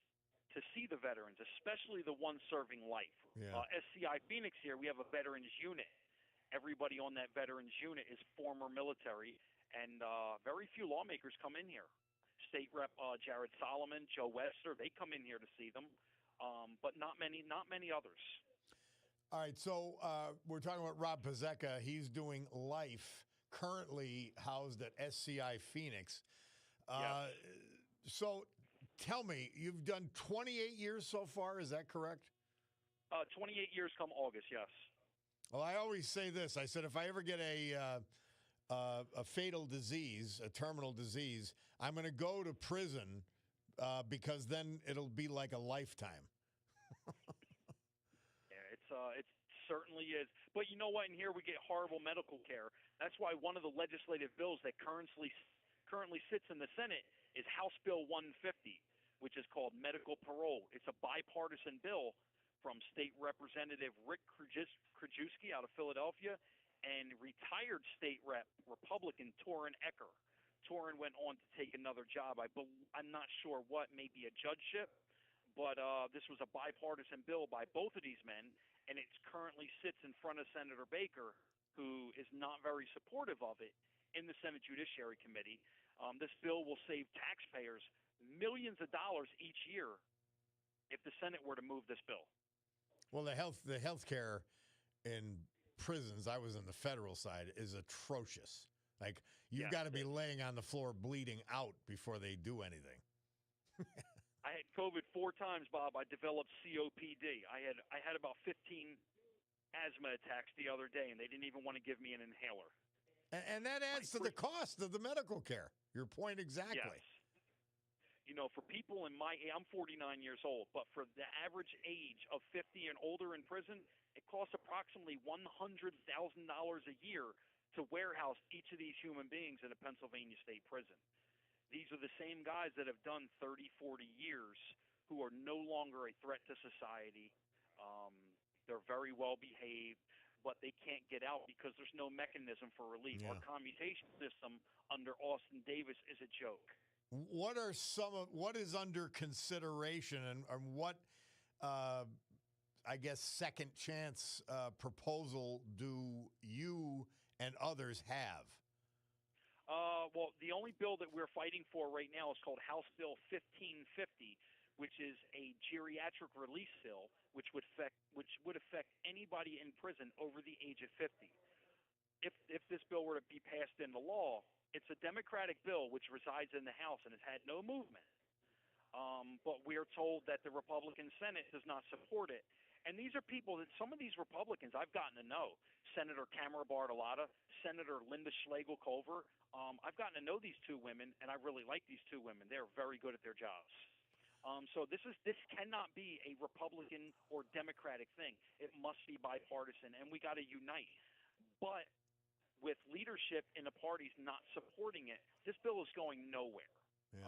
to see the veterans, especially the ones serving life. Yeah. SCI Phoenix here, we have a veterans unit. Everybody on that veterans unit is former military, and very few lawmakers come in here. State Rep Jared Solomon, Joe Wester, they come in here to see them, but not many others. All right, so we're talking about Rob Pazeka. He's doing life, currently housed at SCI Phoenix. Yes. So tell me, you've done 28 years so far, is that correct? 28 years come August, yes. Well, I always say this. I said if I ever get a fatal disease, a terminal disease, I'm going to go to prison because then it'll be like a lifetime. It certainly is. But you know what? In here we get horrible medical care. That's why one of the legislative bills that currently sits in the Senate is House Bill 150, which is called medical parole. It's a bipartisan bill from State Representative Rick Krajewski out of Philadelphia and retired State Rep Republican Torrin Ecker. Torrin went on to take another job. I'm not sure what, maybe a judgeship, but this was a bipartisan bill by both of these men, and it currently sits in front of Senator Baker, who is not very supportive of it, in the Senate Judiciary Committee. This bill will save taxpayers millions of dollars each year if the Senate were to move this bill. Well, the health care in prisons, I was on the federal side, is atrocious. Like, you've got to be laying on the floor bleeding out before they do anything. I had COVID 4 times, Bob. I developed COPD. I had about 15 asthma attacks the other day, and they didn't even want to give me an inhaler. And that adds to the cost of the medical care. Your point exactly. Yes. You know, for people in I'm 49 years old, but for the average age of 50 and older in prison, it costs approximately $100,000 a year to warehouse each of these human beings in a Pennsylvania state prison. These are the same guys that have done 30, 40 years who are no longer a threat to society. They're very well behaved, but they can't get out because there's no mechanism for relief. Yeah. Our commutation system under Austin Davis is a joke. What is under consideration and what, I guess, second chance proposal do you and others have? Well, the only bill that we're fighting for right now is called House Bill 1550, which is a geriatric release bill, which would affect anybody in prison over the age of 50. If this bill were to be passed into law, it's a Democratic bill which resides in the House and has had no movement. But we are told that the Republican Senate does not support it. And these are people that some of these Republicans I've gotten to know. Senator Tamara Bartolotta, Senator Linda Schlegel-Culver. I've gotten to know these two women, and I really like these two women. They're very good at their jobs. So this cannot be a Republican or Democratic thing. It must be bipartisan, and we got to unite. But with leadership in the parties not supporting it, this bill is going nowhere. Yeah.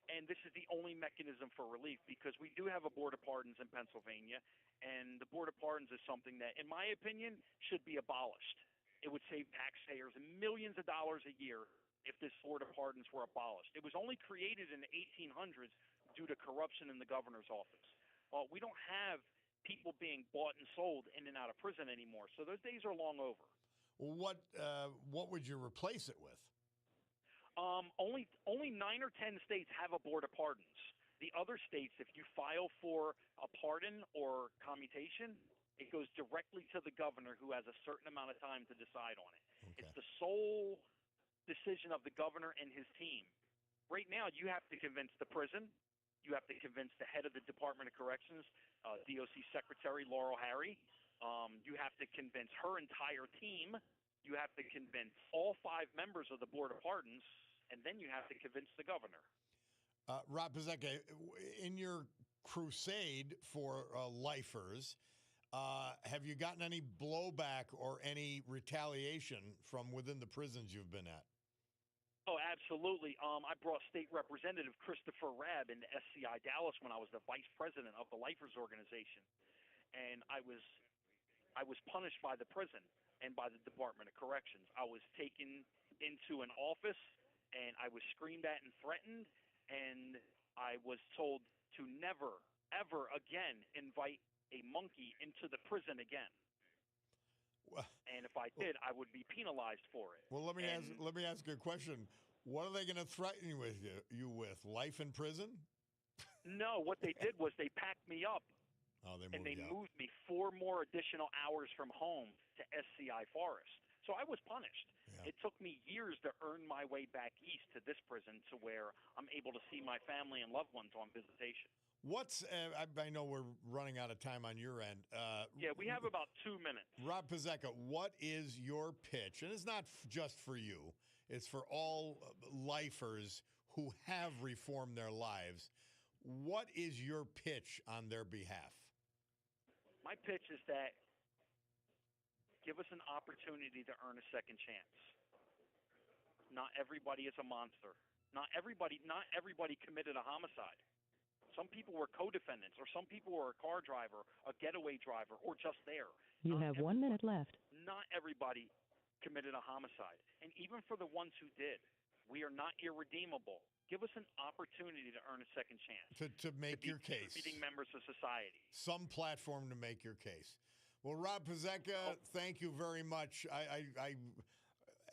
And this is the only mechanism for relief because we do have a Board of Pardons in Pennsylvania, and the Board of Pardons is something that, in my opinion, should be abolished. It would save taxpayers millions of dollars a year if this Board of Pardons were abolished. It was only created in the 1800s due to corruption in the governor's office. We don't have people being bought and sold in and out of prison anymore, so those days are long over. Well, what would you replace it with? Only 9 or 10 states have a Board of Pardons. The other states, if you file for a pardon or commutation, it goes directly to the governor who has a certain amount of time to decide on it. Okay. It's the sole decision of the governor and his team. Right now, you have to convince the prison, you You have to convince the head of the Department of Corrections, DOC Secretary Laurel Harry. You have to convince her entire team. You have to convince all 5 members of the Board of Pardons, and then you have to convince the governor. Rob Pizeka, in your crusade for lifers, have you gotten any blowback or any retaliation from within the prisons you've been at? Oh, absolutely. I brought State Representative Christopher Rabb into SCI Dallas when I was the vice president of the Lifers Organization, and I was punished by the prison and by the Department of Corrections. I was taken into an office, and I was screamed at and threatened, and I was told to never, ever again invite a monkey into the prison again. And if I did, I would be penalized for it. Well, let me ask you a question. What are they going to threaten you with? Life in prison? No, what they did was they packed me up. Oh, they moved me 4 more additional hours from home to SCI Forest. So I was punished. Yeah. It took me years to earn my way back east to this prison to where I'm able to see my family and loved ones on visitation. I know we're running out of time on your end. Yeah, we have about 2 minutes. Rob Pizeka, what is your pitch? And it's not just for you. It's for all lifers who have reformed their lives. What is your pitch on their behalf? My pitch is that give us an opportunity to earn a second chance. Not everybody is a monster. Not everybody committed a homicide. Some people were co-defendants, or some people were a car driver, a getaway driver, or just there. You have 1 minute left. Not everybody committed a homicide. And even for the ones who did, we are not irredeemable. Give us an opportunity to earn a second chance. To make your case. Contributing members of society. Some platform to make your case. Well, Rob Pizeka, thank you very much. I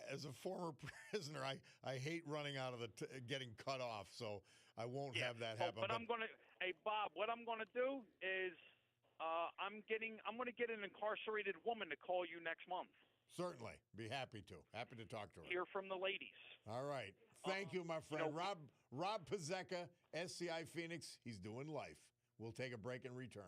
as a former prisoner, I hate running out of getting cut off, so I won't have that happen. But hey Bob, what I'm gonna do is I'm gonna get an incarcerated woman to call you next month. Certainly, be happy to. Happy to talk to her. Hear from the ladies. All right, thank you, my friend. Rob Pizeka, SCI Phoenix. He's doing life. We'll take a break and return.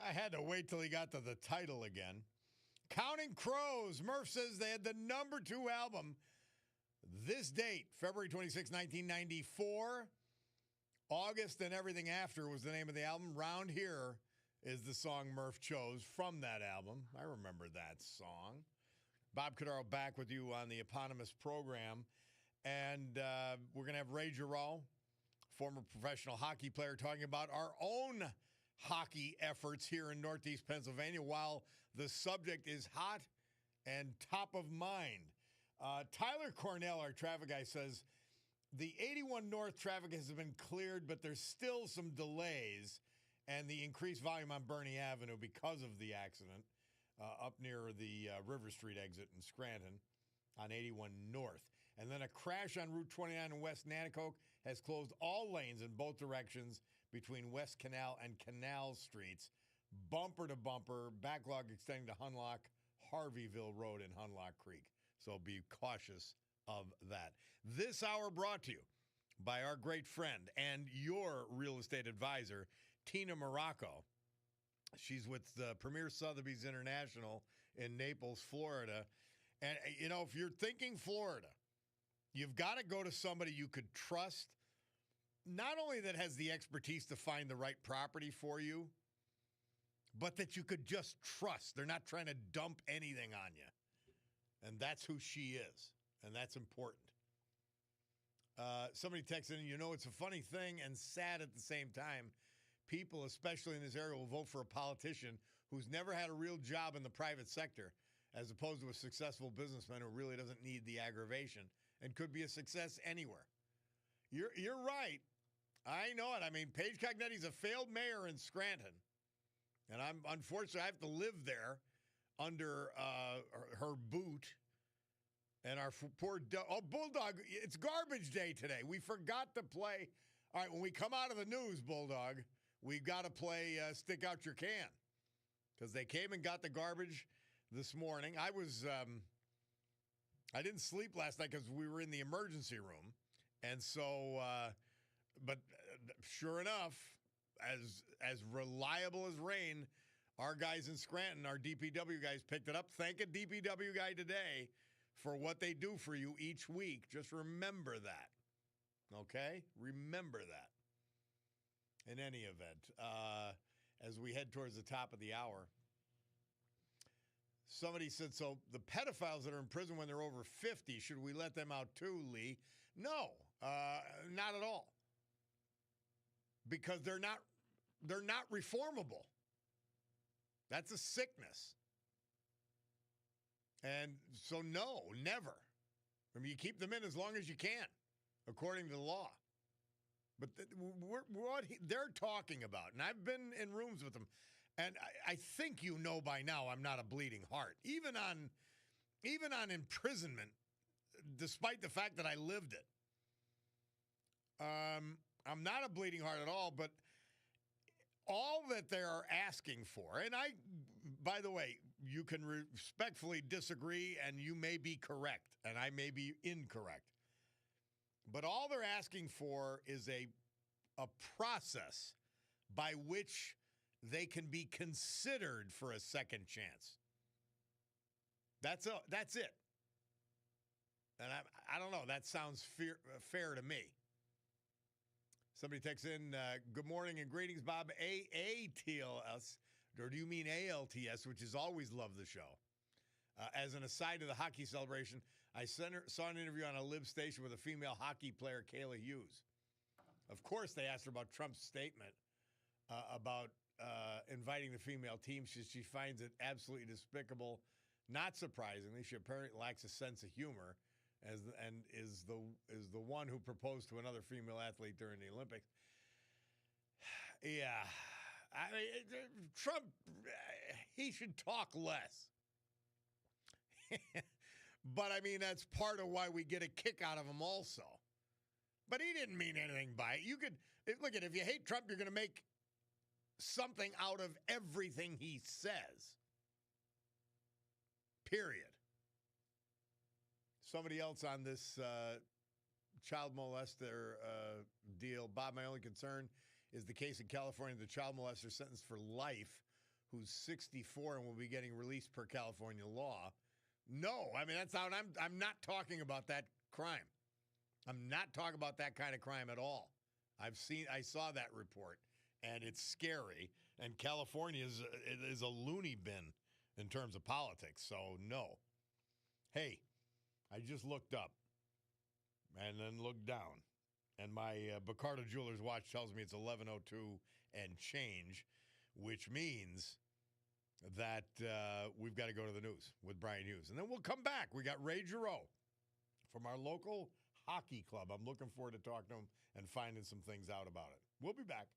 I had to wait till he got to the title again. Counting Crows. Murph says they had the number 2 album this date, February 26, 1994. August and Everything After was the name of the album. Round Here is the song Murph chose from that album. I remember that song. Bob Cordaro back with you on the eponymous program. And we're going to have Ray Giroux, former professional hockey player, talking about our own hockey efforts here in Northeast Pennsylvania while the subject is hot and top of mind. Tyler Cornell, our traffic guy, says the 81 North traffic has been cleared, but there's still some delays and the increased volume on Bernie Avenue because of the accident up near the River Street exit in Scranton on 81 North. And then a crash on Route 29 in West Nanticoke has closed all lanes in both directions between West Canal and Canal Streets, bumper to bumper, backlog extending to Hunlock, Harveyville Road in Hunlock Creek. So be cautious of that. This hour brought to you by our great friend and your real estate advisor, Tina Morocco. She's with Premier Sotheby's International in Naples, Florida. And, you know, if you're thinking Florida, you've got to go to somebody you could trust, not only that has the expertise to find the right property for you, but that you could just trust. They're not trying to dump anything on you. And that's who she is. And that's important. Somebody texted in, you know, it's a funny thing and sad at the same time. People, especially in this area, will vote for a politician who's never had a real job in the private sector, as opposed to a successful businessman who really doesn't need the aggravation and could be a success anywhere. You're right. I know it. I mean, Paige Cognetti's a failed mayor in Scranton. And unfortunately, I have to live there under her boot. And our poor Bulldog, it's garbage day today. We forgot to play. All right, when we come out of the news, Bulldog, we've got to play Stick Out Your Can. Because they came and got the garbage this morning. I didn't sleep last night because we were in the emergency room. And so, but sure enough, as reliable as rain, our guys in Scranton, our DPW guys picked it up. Thank a DPW guy today for what they do for you each week. Just remember that, okay? Remember that. In any event, as we head towards the top of the hour, somebody said, so the pedophiles that are in prison when they're over 50, should we let them out too, Lee? No, not at all. Because they're not reformable. That's a sickness. And so, no, never. I mean, you keep them in as long as you can, according to the law. But what they're talking about, and I've been in rooms with them, and I think you know by now I'm not a bleeding heart. Even on imprisonment, despite the fact that I lived it, I'm not a bleeding heart at all, but all that they're asking for, and by the way, you can respectfully disagree, and you may be correct, and I may be incorrect. But all they're asking for is a process by which they can be considered for a second chance. That's it. And I don't know. That sounds fair to me. Somebody texts in, good morning and greetings, Bob. AATLS, or do you mean ALTS, which has always loved the show. As an aside to the hockey celebration, I saw an interview on a Lib station with a female hockey player, Kayla Hughes. Of course, they asked her about Trump's statement about inviting the female team. She finds it absolutely despicable. Not surprisingly, she apparently lacks a sense of humor, and is the one who proposed to another female athlete during the Olympics. Yeah, I mean, Trump, he should talk less. But I mean, that's part of why we get a kick out of him also. But he didn't mean anything by it. You could look at, if you hate Trump, you're going to make something out of everything he says. Period. Somebody else on this child molester deal. Bob, my only concern is the case in California. The child molester sentenced for life who's 64 and will be getting released per California law. No, I mean, that's out. I'm not talking about that crime. I'm not talking about that kind of crime at all. I saw that report, and it's scary. And California is a loony bin in terms of politics. So no. Hey, I just looked up and then looked down, and my Bacardo Jewelers watch tells me it's 11:02 and change, which means that we've got to go to the news with Brian Hughes. And then we'll come back. We got Ray Giroux from our local hockey club. I'm looking forward to talking to him and finding some things out about it. We'll be back.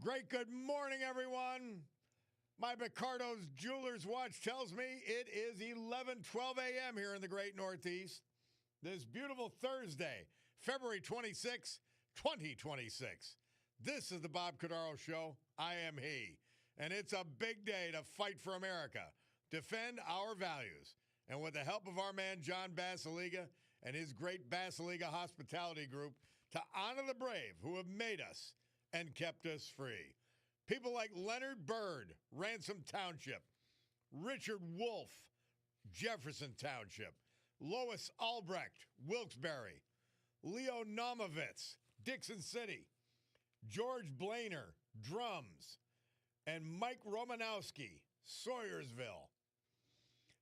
Great good morning, everyone. My Ricardo's Jewelers watch tells me it is 11:12 a.m. here in the great Northeast. This beautiful Thursday, February 26, 2026. This is the Bob Cordaro Show. I am he. And it's a big day to fight for America, defend our values. And with the help of our man, John Basiliga, and his great Basiliga Hospitality Group, to honor the brave who have made us and kept us free. People like Leonard Byrd, Ransom Township, Richard Wolf, Jefferson Township, Lois Albrecht, Wilkes-Barre, Leo Nomovitz, Dixon City, George Blainer, Drums, and Mike Romanowski, Sawyersville.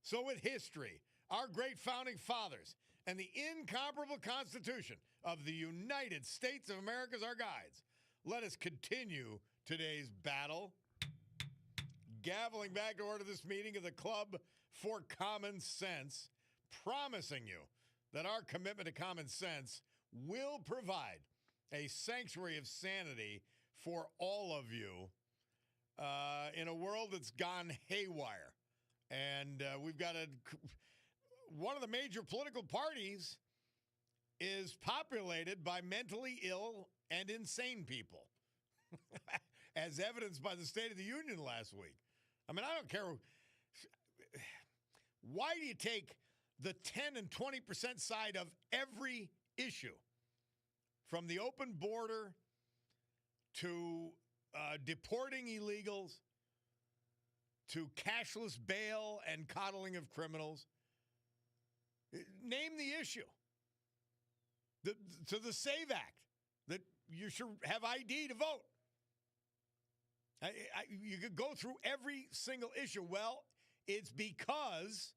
So with history, our great founding fathers, and the incomparable Constitution of the United States of America as our guides, let us continue today's battle. Gaveling back to order this meeting of the Club for Common Sense, promising you that our commitment to common sense will provide a sanctuary of sanity for all of you in a world that's gone haywire. And we've got one of the major political parties is populated by mentally ill and insane people, as evidenced by the State of the Union last week. I mean, I don't care. Why do you take the 10 and 20% side of every issue, from the open border to deporting illegals to cashless bail and coddling of criminals? Name the issue. To the SAVE Act, that you should have ID to vote. You could go through every single issue. Well, it's because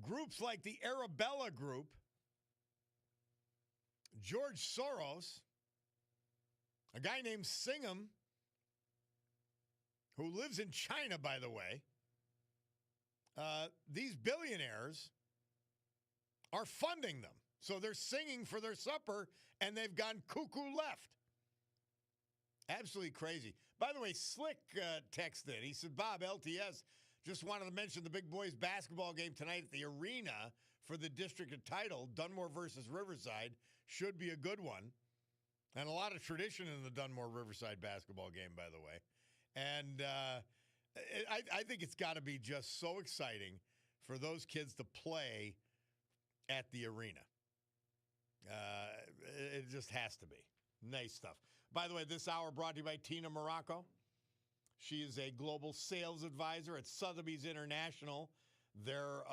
groups like the Arabella Group, George Soros, a guy named Singham, who lives in China, by the way, these billionaires are funding them. So they're singing for their supper, and they've gone cuckoo left. Absolutely crazy. By the way, Slick texted in. He said, Bob, LTS, just wanted to mention the big boys basketball game tonight at the arena for the district title, Dunmore versus Riverside. Should be a good one. And a lot of tradition in the Dunmore Riverside basketball game, by the way. And I think it's got to be just so exciting for those kids to play at the arena. It just has to be. Nice stuff. By the way, this hour brought to you by Tina Morocco. She is a global sales advisor at Sotheby's International, their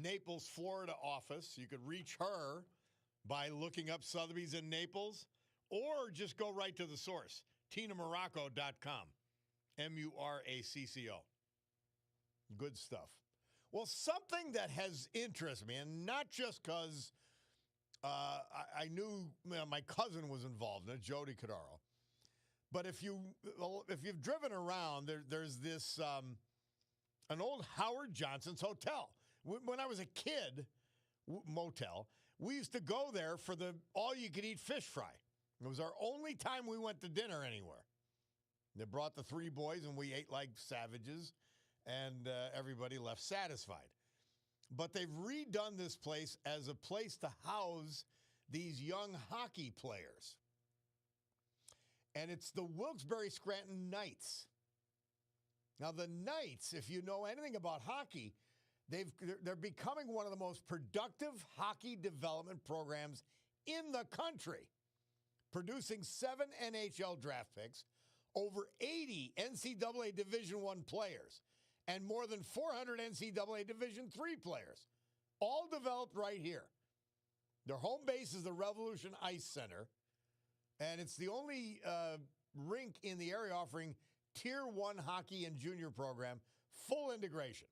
Naples, Florida office. You could reach her by looking up Sotheby's in Naples, or just go right to the source, tinamorocco.com, Muracco. Good stuff. Well, something that has interested me, and not just because I knew my cousin was involved in it, Jody Cordaro, but if you've driven around, there's this an old Howard Johnson's hotel. When I was a kid, motel, we used to go there for the all-you-could-eat fish fry. It was our only time we went to dinner anywhere. They brought the three boys, and we ate like savages, and everybody left satisfied. But they've redone this place as a place to house these young hockey players. And it's the Wilkes-Barre Scranton Knights. Now, the Knights, if you know anything about hockey, they're becoming one of the most productive hockey development programs in the country, producing 7 NHL draft picks, over 80 NCAA Division I players, and more than 400 NCAA Division III players, all developed right here. Their home base is the Revolution Ice Center, and it's the only rink in the area offering Tier 1 hockey and junior program, full integration,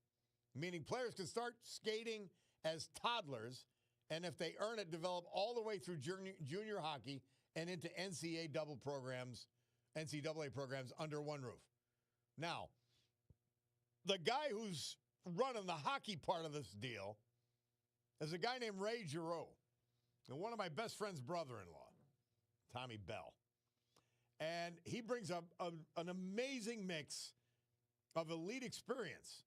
meaning players can start skating as toddlers, and if they earn it, develop all the way through junior hockey and into NCAA programs under one roof. Now, the guy who's running the hockey part of this deal is a guy named Ray Giroux, and one of my best friend's brother-in-law. Tommy Bell. And he brings up an amazing mix of elite experience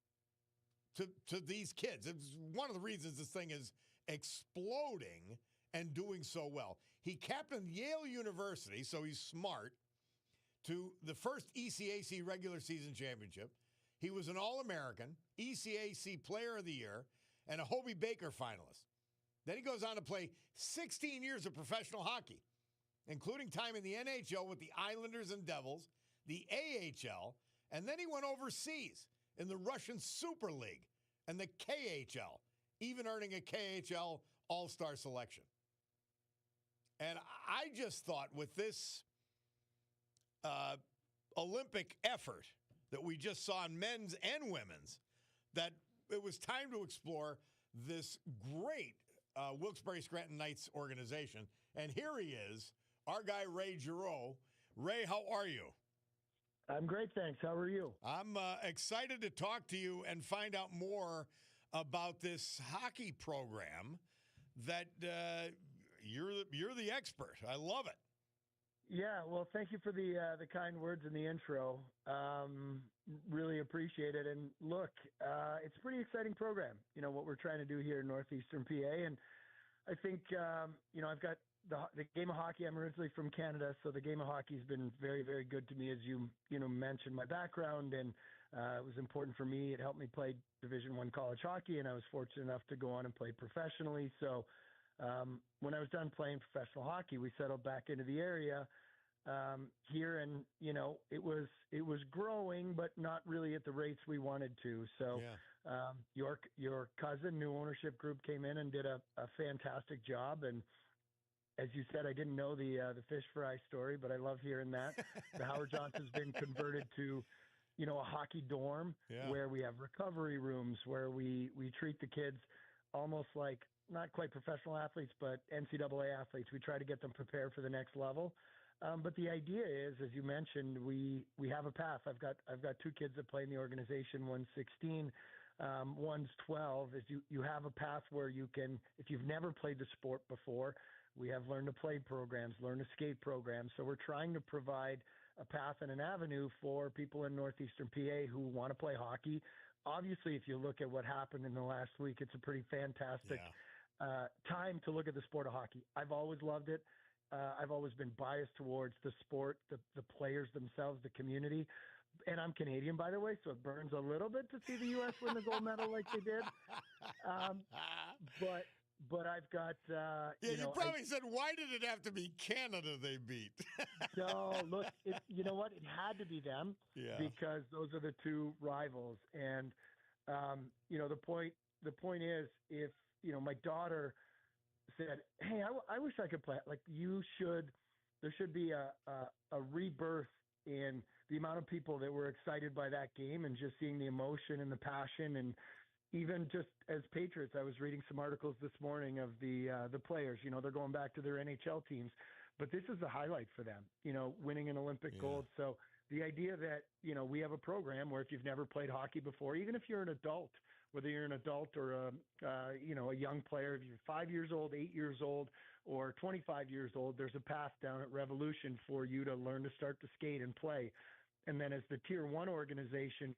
to these kids. It's one of the reasons this thing is exploding and doing so well. He captained Yale University, so he's smart, to the first ECAC regular season championship. He was an All-American, ECAC Player of the Year, and a Hobie Baker finalist. Then he goes on to play 16 years of professional hockey, including time in the NHL with the Islanders and Devils, the AHL, and then he went overseas in the Russian Super League and the KHL, even earning a KHL All-Star selection. And I just thought with this Olympic effort that we just saw in men's and women's, that it was time to explore this great Wilkes-Barre Scranton Knights organization. And here he is, our guy Ray Giroux. Ray, how are you? I'm great, thanks. How are you? I'm excited to talk to you and find out more about this hockey program that you're the expert. I love it. Yeah, well, thank you for the kind words in the intro. Really appreciate it. And look, it's a pretty exciting program, what we're trying to do here in Northeastern PA. And I think, I've got the game of hockey. I'm originally from Canada, so the game of hockey has been very, very good to me, as you mentioned my background, and it was important for me. It helped me play Division I college hockey, and I was fortunate enough to go on and play professionally. So when I was done playing professional hockey, we settled back into the area here, and it was growing, but not really at the rates we wanted to. So your cousin, new ownership group, came in and did a fantastic job. And as you said, I didn't know the fish fry story, but I love hearing that. The Howard Johnson's been converted to, a hockey dorm where we have recovery rooms, where we treat the kids almost like not quite professional athletes, but NCAA athletes. We try to get them prepared for the next level. But the idea is, as you mentioned, we have a path. I've got two kids that play in the organization. One's 16, one's 12. Is you have a path where you can, if you've never played the sport before, we have learn to play programs, learn to skate programs. So we're trying to provide a path and an avenue for people in Northeastern PA who want to play hockey. Obviously, if you look at what happened in the last week, it's a pretty fantastic time to look at the sport of hockey. I've always loved it. I've always been biased towards the sport, the players themselves, the community. And I'm Canadian, by the way, so it burns a little bit to see the U.S. win the gold medal like they did. But I've got you probably said, why did it have to be Canada they beat? No, look, you know what? It had to be them because those are the two rivals. And the point is, if my daughter said, "Hey, I wish I could play," like there should be a rebirth in the amount of people that were excited by that game and just seeing the emotion and the passion. And even just as Patriots, I was reading some articles this morning of the players. They're going back to their NHL teams, but this is the highlight for them. Winning an Olympic gold. So the idea that we have a program where if you've never played hockey before, even if you're an adult, whether you're an adult or a young player, if you're 5 years old, 8 years old, or 25 years old, there's a path down at Revolution for you to learn to start to skate and play. And then as the Tier 1 organization,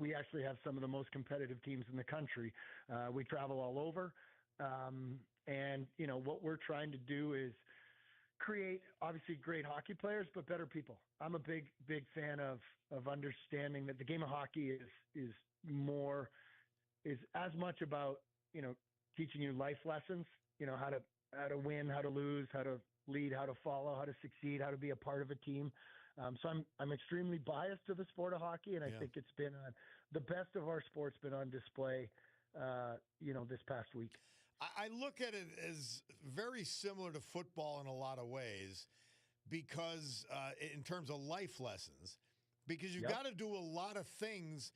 we actually have some of the most competitive teams in the country. We travel all over. And what we're trying to do is create, obviously, great hockey players, but better people. I'm a big fan of understanding that the game of hockey is as much about, teaching you life lessons, how to win, how to lose, how to lead, how to follow, how to succeed, how to be a part of a team. So I'm extremely biased to the sport of hockey, and I think it's been the best of our sports been on display, this past week. I look at it as very similar to football in a lot of ways, because in terms of life lessons, because you've got to do a lot of things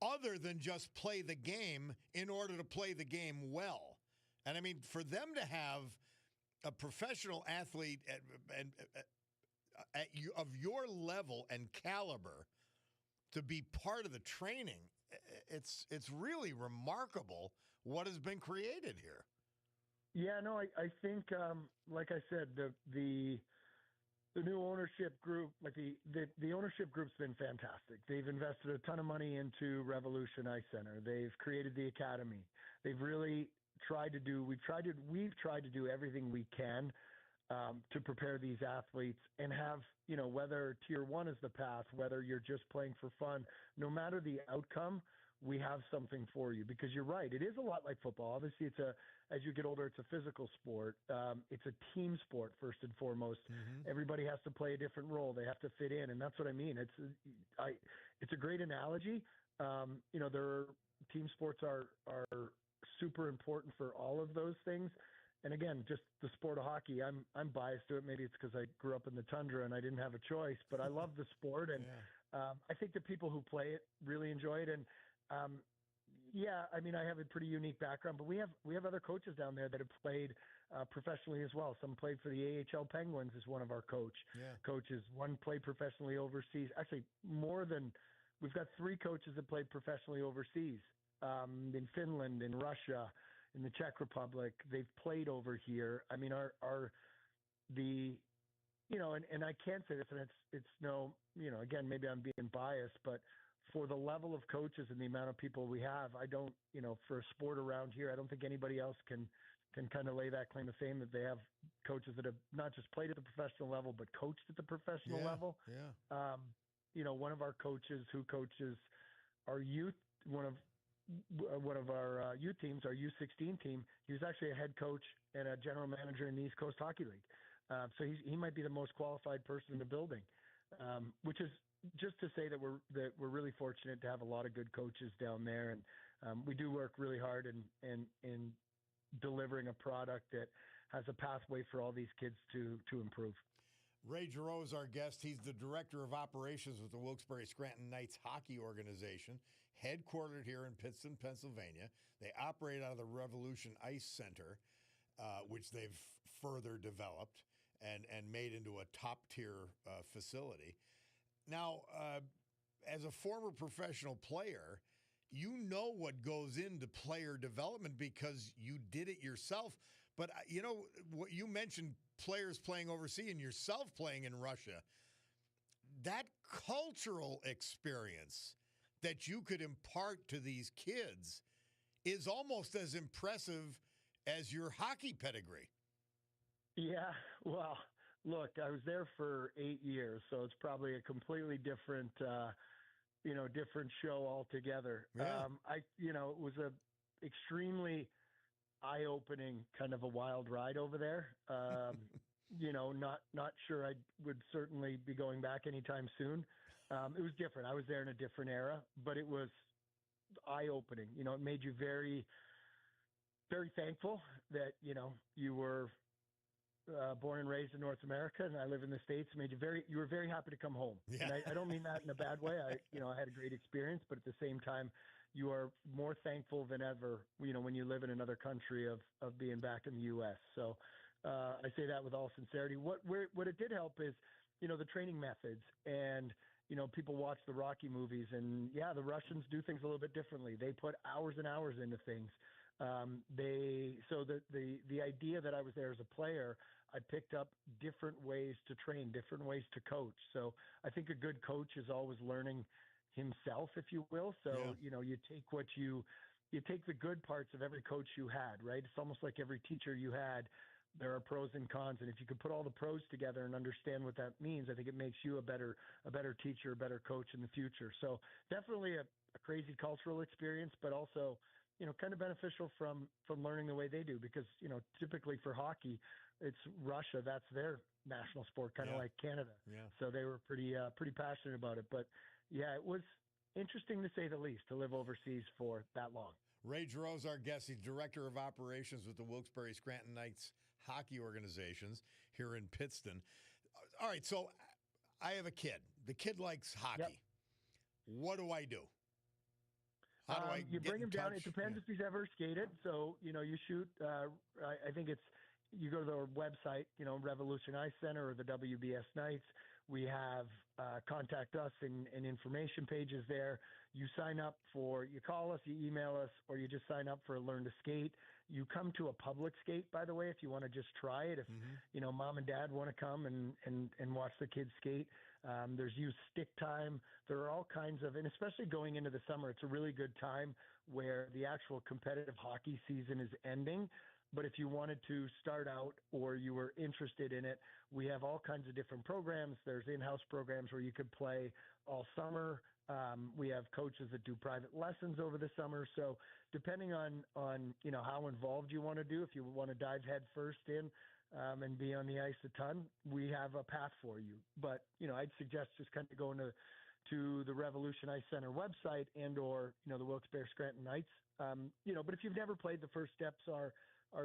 other than just play the game in order to play the game well. And I mean, for them to have a professional athlete of your level and caliber to be part of the training, it's really remarkable what has been created here. Yeah, no, I think, like I said, ownership group, like the ownership group's been fantastic. They've invested a ton of money into Revolution Ice Center. They've created the academy. They've really tried to do. We've tried to do everything we can to prepare these athletes and have, whether tier one is the path, whether you're just playing for fun, no matter the outcome, we have something for you. Because you're right, it is a lot like football. Obviously, as you get older, it's a physical sport. It's a team sport first and foremost. Mm-hmm. Everybody has to play a different role. They have to fit in, and that's what I mean. It's a great analogy. Team sports are super important for all of those things. And again, just the sport of hockey, I'm biased to it. Maybe it's because I grew up in the tundra and I didn't have a choice, but I love the sport. And I think the people who play it really enjoy it. And I have a pretty unique background, but we have other coaches down there that have played professionally as well. Some played for the AHL Penguins is one of our coaches. One played professionally overseas. Actually, we've got 3 coaches that played professionally overseas, in Finland, in Russia, in the Czech Republic. They've played over here. I mean, and I can't say this, and it's no, again, maybe I'm being biased, but for the level of coaches and the amount of people we have, I don't, for a sport around here, I don't think anybody else can kind of lay that claim to fame that they have coaches that have not just played at the professional level, but coached at the professional level. Yeah. One of our coaches who coaches our youth, one of our youth teams, our U16 team, he was actually a head coach and a general manager in the East Coast Hockey League. So he might be the most qualified person in the building, which is just to say that we're really fortunate to have a lot of good coaches down there, and we do work really hard in delivering a product that has a pathway for all these kids to improve. Ray Giroux is our guest. He's the Director of Operations with the Wilkes-Barre Scranton Knights Hockey Organization, headquartered here in Pittston, Pennsylvania. They operate out of the Revolution Ice Center, which they've further developed and made into a top-tier facility. Now, as a former professional player, you know what goes into player development because you did it yourself. But, what you mentioned, players playing overseas and yourself playing in Russia, that cultural experience that you could impart to these kids is almost as impressive as your hockey pedigree. Yeah, well, look, I was there for 8 years, so it's probably a completely different, different show altogether. Yeah. It was a extremely eye-opening kind of a wild ride over there. Not sure I would certainly be going back anytime soon. It was different. I was there in a different era, but it was eye-opening. It made you very, very thankful that, you were born and raised in North America, and I live in the States. You were very happy to come home. Yeah. And I don't mean that in a bad way. I had a great experience, but at the same time, you are more thankful than ever, when you live in another country of being back in the U.S. So I say that with all sincerity. What it did help is, the training methods, and people watch the Rocky movies, and the Russians do things a little bit differently. They put hours and hours into things. The idea that I was there as a player, I picked up different ways to train, different ways to coach. So I think a good coach is always learning himself, if you will. So, you take the good parts of every coach you had, right? It's almost like every teacher you had, there are pros and cons. And if you could put all the pros together and understand what that means, I think it makes you a better teacher, a better coach in the future. So definitely a crazy cultural experience, but also, kind of beneficial from learning the way they do, because, typically for hockey, it's Russia. That's their national sport, kind of like Canada. Yeah. So they were pretty passionate about it. But yeah, it was interesting to say the least to live overseas for that long. Ray Giroux is our guest. He's Director of Operations with the Wilkes-Barre Scranton Knights Hockey Organizations here in Pittston. All right, so I have a kid. The kid likes hockey. Yep. What do I do? How do I you bring him down. It depends if he's ever skated. So, you shoot. I think you go to the website, Revolution Ice Center or the WBS Knights. We have contact us and information pages there. You sign up you call us, you email us, or you just sign up for a Learn to Skate. you come to a public skate, by the way, if you want to just try it. If mom and dad want to come and watch the kids skate, there's youth stick time. There are all kinds of, and especially going into the summer, it's a really good time where the actual competitive hockey season is ending. But if you wanted to start out or you were interested in it, we have all kinds of different programs. There's in-house programs where you could play all summer. We have coaches that do private lessons over the summer. So depending on how involved you want to do, if you want to dive head first in and be on the ice a ton, we have a path for you. But, I'd suggest just kind of going to the Revolution Ice Center website and/or, the Wilkes-Barre Scranton Knights. But if you've never played, the first steps are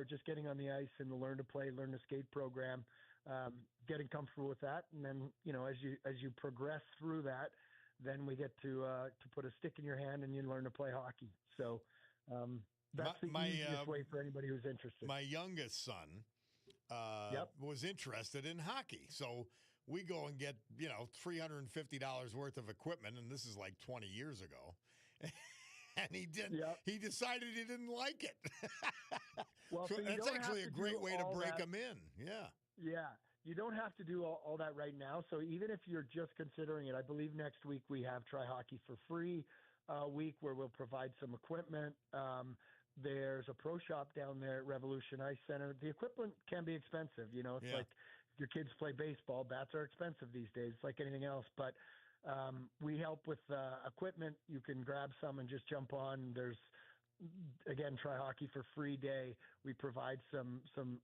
just getting on the ice and the learn to play, learn to skate program, getting comfortable with that. And then, as you progress through that, then we get to put a stick in your hand and you learn to play hockey. So that's the easiest way for anybody who's interested. My youngest son was interested in hockey. So we go and get, $350 worth of equipment, and this is like 20 years ago. And he didn't. Yep. He decided he didn't like it. Well, so that's actually a great way to break them in. Yeah. Yeah. You don't have to do all that right now. So even if you're just considering it, I believe next week we have Try Hockey for Free week where we'll provide some equipment. There's a pro shop down there at Revolution Ice Center. The equipment can be expensive. It's like if your kids play baseball, bats are expensive these days. It's like anything else. But we help with equipment. You can grab some and just jump on. There's, again, Try Hockey for Free day. We provide some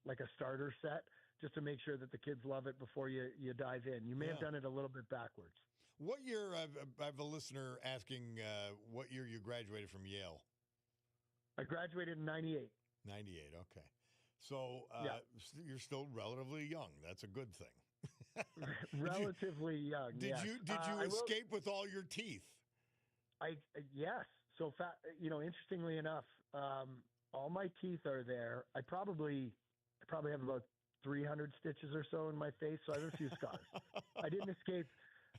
like a starter set just to make sure that the kids love it before you dive in. You may have done it a little bit backwards. What year, I have a listener asking what year you graduated from Yale? I graduated in 98. 98, okay. So you're still relatively young. That's a good thing. Relatively young. Did you escape with all your teeth? Yes. So interestingly enough, all my teeth are there. I probably have about 300 stitches or so in my face, so I have a few scars. I didn't escape.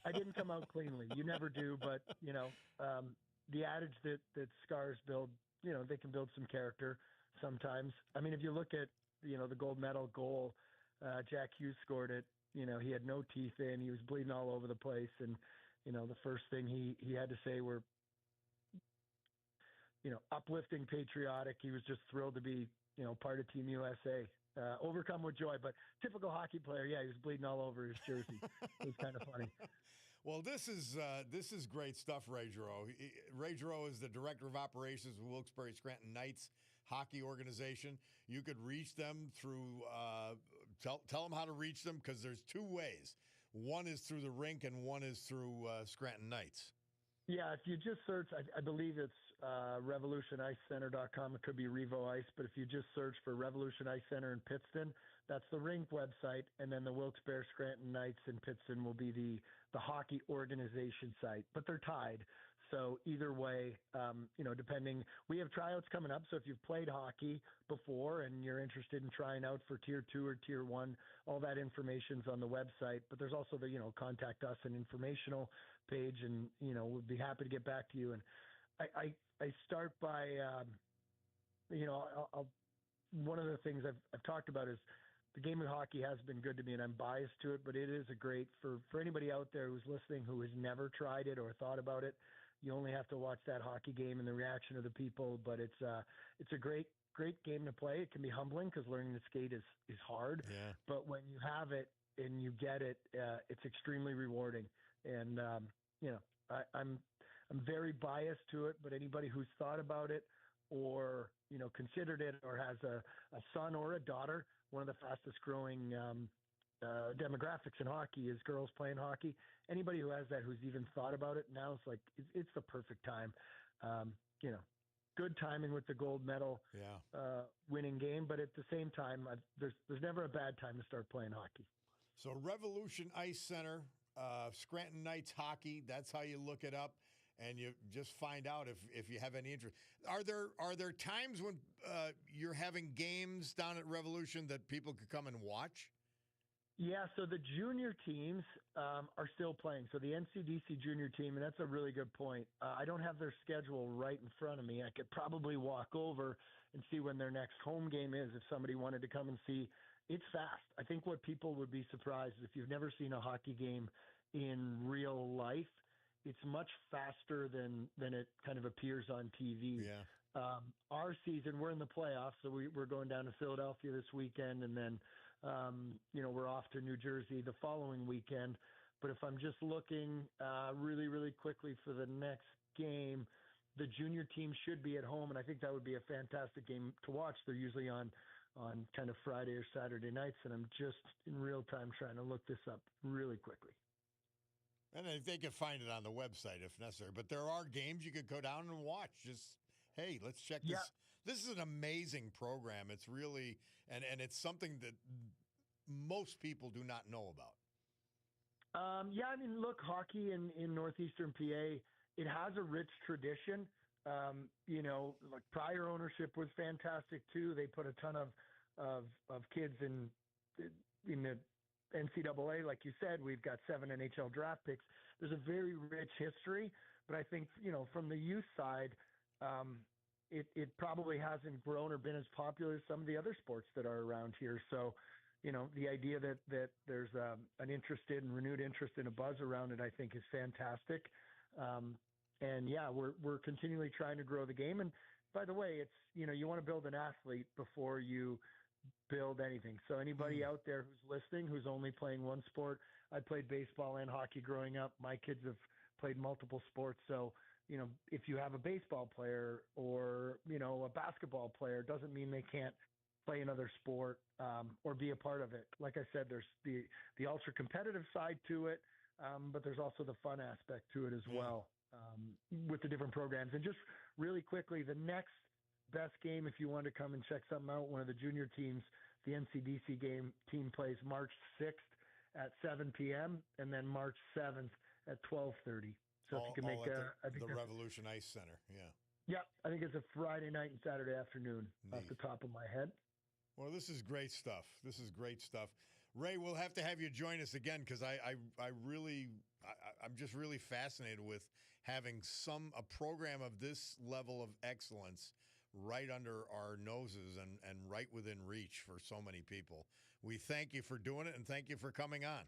I didn't come out cleanly. You never do, but the adage that scars build, they can build some character sometimes. I mean, if you look at the gold medal goal, Jack Hughes scored it. He had no teeth in. He was bleeding all over the place. And, the first thing he had to say were, uplifting, patriotic. He was just thrilled to be, part of Team USA. Overcome with joy. But typical hockey player, he was bleeding all over his jersey. It was kind of funny. Well, this is great stuff, Ray Giroux. Ray Giroux is the Director of Operations with Wilkes-Barre Scranton Knights Hockey Organization. You could reach them through tell them how to reach them, because there's two ways. One is through the rink and one is through Scranton Knights. Yeah, if you just search, I believe it's revolutionicecenter.com. It could be Revo Ice, but if you just search for Revolution Ice Center in Pittston, that's the rink website, and then the Wilkes-Barre Scranton Knights in Pittston will be the hockey organization site, but they're tied. So either way, depending, we have tryouts coming up. So if you've played hockey before and you're interested in trying out for Tier 2 or Tier 1, all that information's on the website. But there's also the, contact us and informational page, and, we'd be happy to get back to you. And I start by, one of the things I've talked about is the game of hockey has been good to me, and I'm biased to it, but it is a great, for anybody out there who's listening who has never tried it or thought about it, you only have to watch that hockey game and the reaction of the people. But it's a great game to play. It can be humbling because learning to skate is hard. Yeah. But when you have it and you get it, it's extremely rewarding. And I'm very biased to it. But anybody who's thought about it or considered it or has a son or a daughter, one of the fastest growing demographics in hockey is girls playing hockey. Anybody who has that, who's even thought about it, now it's like it's the perfect time. Good timing with the gold medal winning game, but at the same time, there's never a bad time to start playing hockey. So Revolution Ice Center, Scranton Knights Hockey, that's how you look it up, and you just find out if you have any interest. Are there times when you're having games down at Revolution that people could come and watch? Yeah, so the junior teams are still playing. So the NCDC junior team, and that's a really good point. I don't have their schedule right in front of me. I could probably walk over and see when their next home game is if somebody wanted to come and see. It's fast. I think what people would be surprised if you've never seen a hockey game in real life, it's much faster than it kind of appears on TV. Yeah. Our season, we're in the playoffs, so we're going down to Philadelphia this weekend, and then we're off to New Jersey the following weekend. But if I'm just looking really, really quickly for the next game, the junior team should be at home, and I think that would be a fantastic game to watch. They're usually on kind of Friday or Saturday nights, and I'm just in real time trying to look this up really quickly. And they could find it on the website if necessary. But there are games you could go down and watch. Just, hey, let's check this. Yeah. This is an amazing program. It's really, and it's something that most people do not know about. I mean, look, hockey in northeastern PA, it has a rich tradition. Like prior ownership was fantastic too. They put a ton of kids in the NCAA. Like you said, we've got 7 NHL draft picks. There's a very rich history, but I think, from the youth side, it probably hasn't grown or been as popular as some of the other sports that are around here. So, the idea that there's an interested and renewed interest and a buzz around it, I think is fantastic. And yeah, we're continually trying to grow the game. And by the way, it's, you want to build an athlete before you build anything. So anybody out there who's listening, who's only playing one sport, I played baseball and hockey growing up. My kids have played multiple sports. So, if you have a baseball player or, a basketball player, doesn't mean they can't play another sport or be a part of it. Like I said, there's the ultra competitive side to it, but there's also the fun aspect to it as well with the different programs. And just really quickly, the next best game, if you want to come and check something out, one of the junior teams, the NCDC team plays March 6th at 7 p.m. and then March 7th at 12:30. So if you can make the Revolution Ice Center, yeah. Yeah, I think it's a Friday night and Saturday afternoon off the top of my head. Well, this is great stuff. Ray, we'll have to have you join us again because I'm just really fascinated with having a program of this level of excellence right under our noses and right within reach for so many people. We thank you for doing it and thank you for coming on.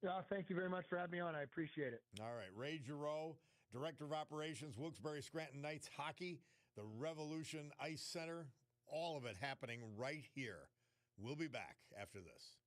Yeah, thank you very much for having me on. I appreciate it. All right. Ray Giroux, Director of Operations, Wilkes-Barre Scranton Knights Hockey, the Revolution Ice Center, all of it happening right here. We'll be back after this.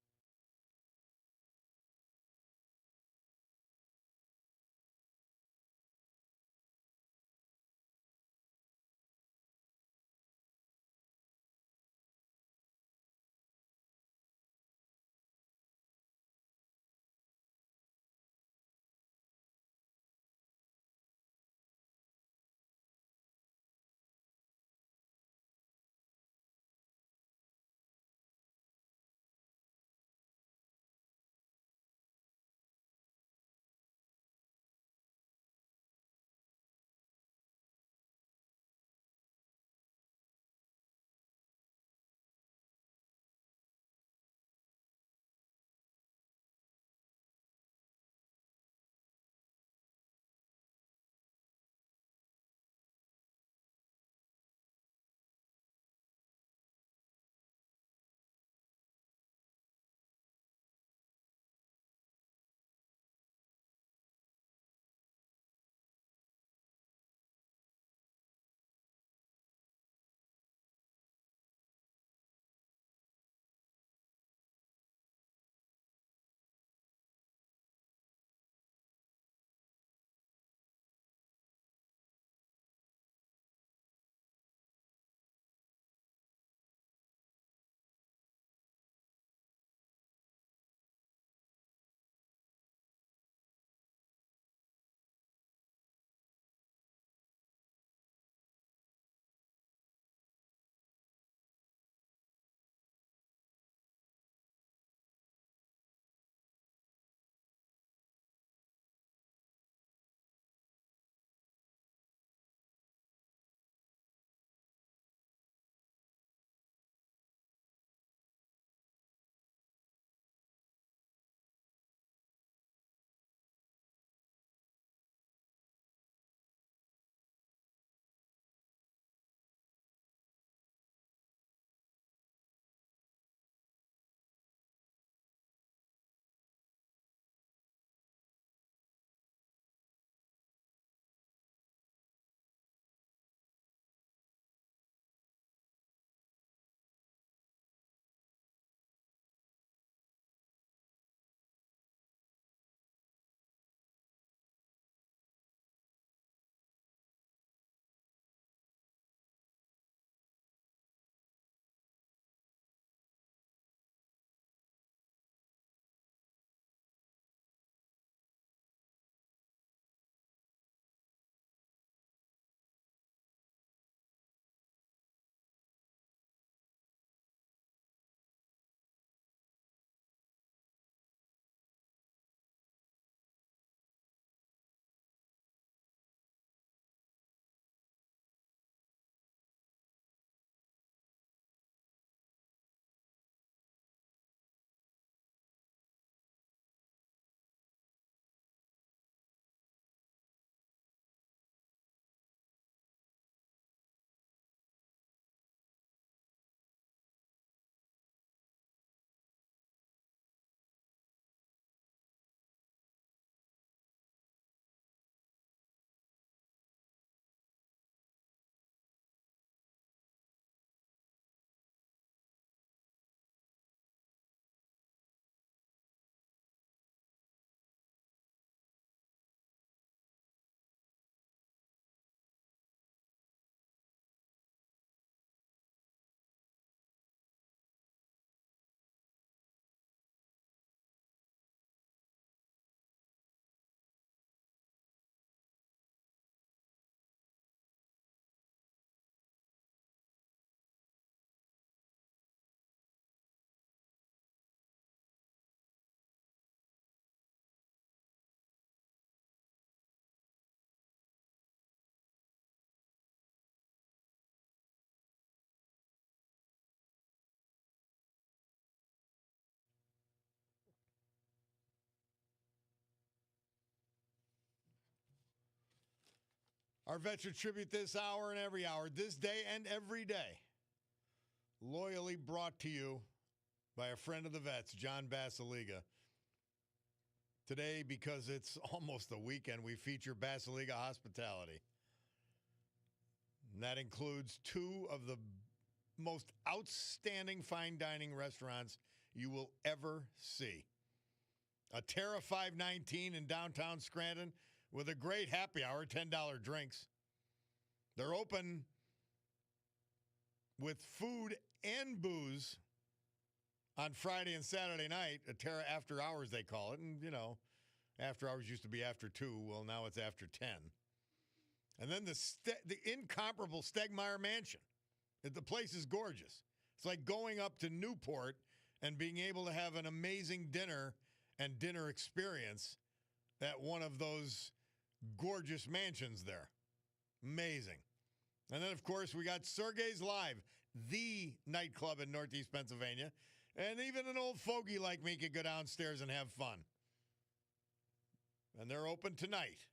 Our Veteran Tribute this hour and every hour, this day and every day. Loyally brought to you by a friend of the vets, John Basiliga. Today, because it's almost the weekend, we feature Basiliga Hospitality. And that includes two of the most outstanding fine dining restaurants you will ever see. A Terra 519 in downtown Scranton with a great happy hour, $10 drinks. They're open with food and booze on Friday and Saturday night. A Terra After Hours, they call it. And, you know, after hours used to be after 2. Well, now it's after 10. And then the incomparable Stegmeyer Mansion. The place is gorgeous. It's like going up to Newport and being able to have an amazing dinner and dinner experience at one of those gorgeous mansions there. Amazing. And then, of course, we got Sergei's Live, the nightclub in Northeast Pennsylvania. And even an old fogey like me could go downstairs and have fun. And they're open tonight.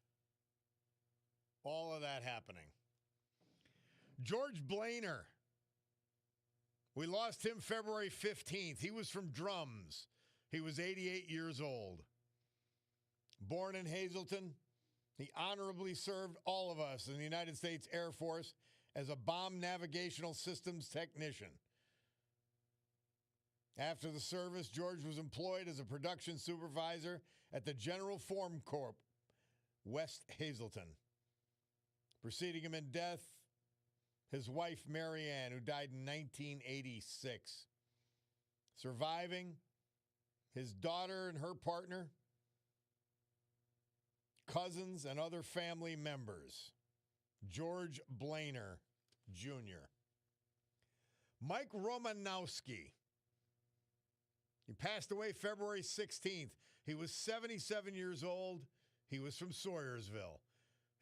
All of that happening. George Blainer. We lost him February 15th. He was from Drums. He was 88 years old. Born in Hazleton, he honorably served all of us in the United States Air Force as a bomb navigational systems technician. After the service, George was employed as a production supervisor at the General Form Corp, West Hazleton. Preceding him in death, his wife, Mary Ann, who died in 1986. Surviving, his daughter and her partner, cousins, and other family members. George Blainer, Jr. Mike Romanowski. He passed away February 16th. He was 77 years old. He was from Sawyersville.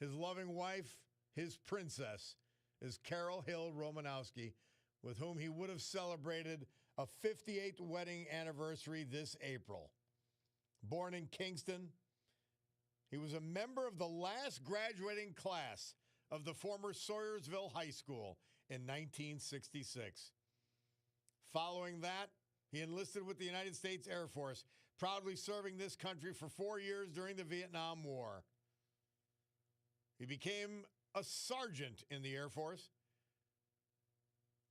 His loving wife, his princess, is Carol Hill Romanowski, with whom he would have celebrated a 58th wedding anniversary this April. Born in Kingston, he was a member of the last graduating class of the former Sawyersville High School in 1966. Following that, he enlisted with the United States Air Force, proudly serving this country for 4 years during the Vietnam War. He became a sergeant in the Air Force.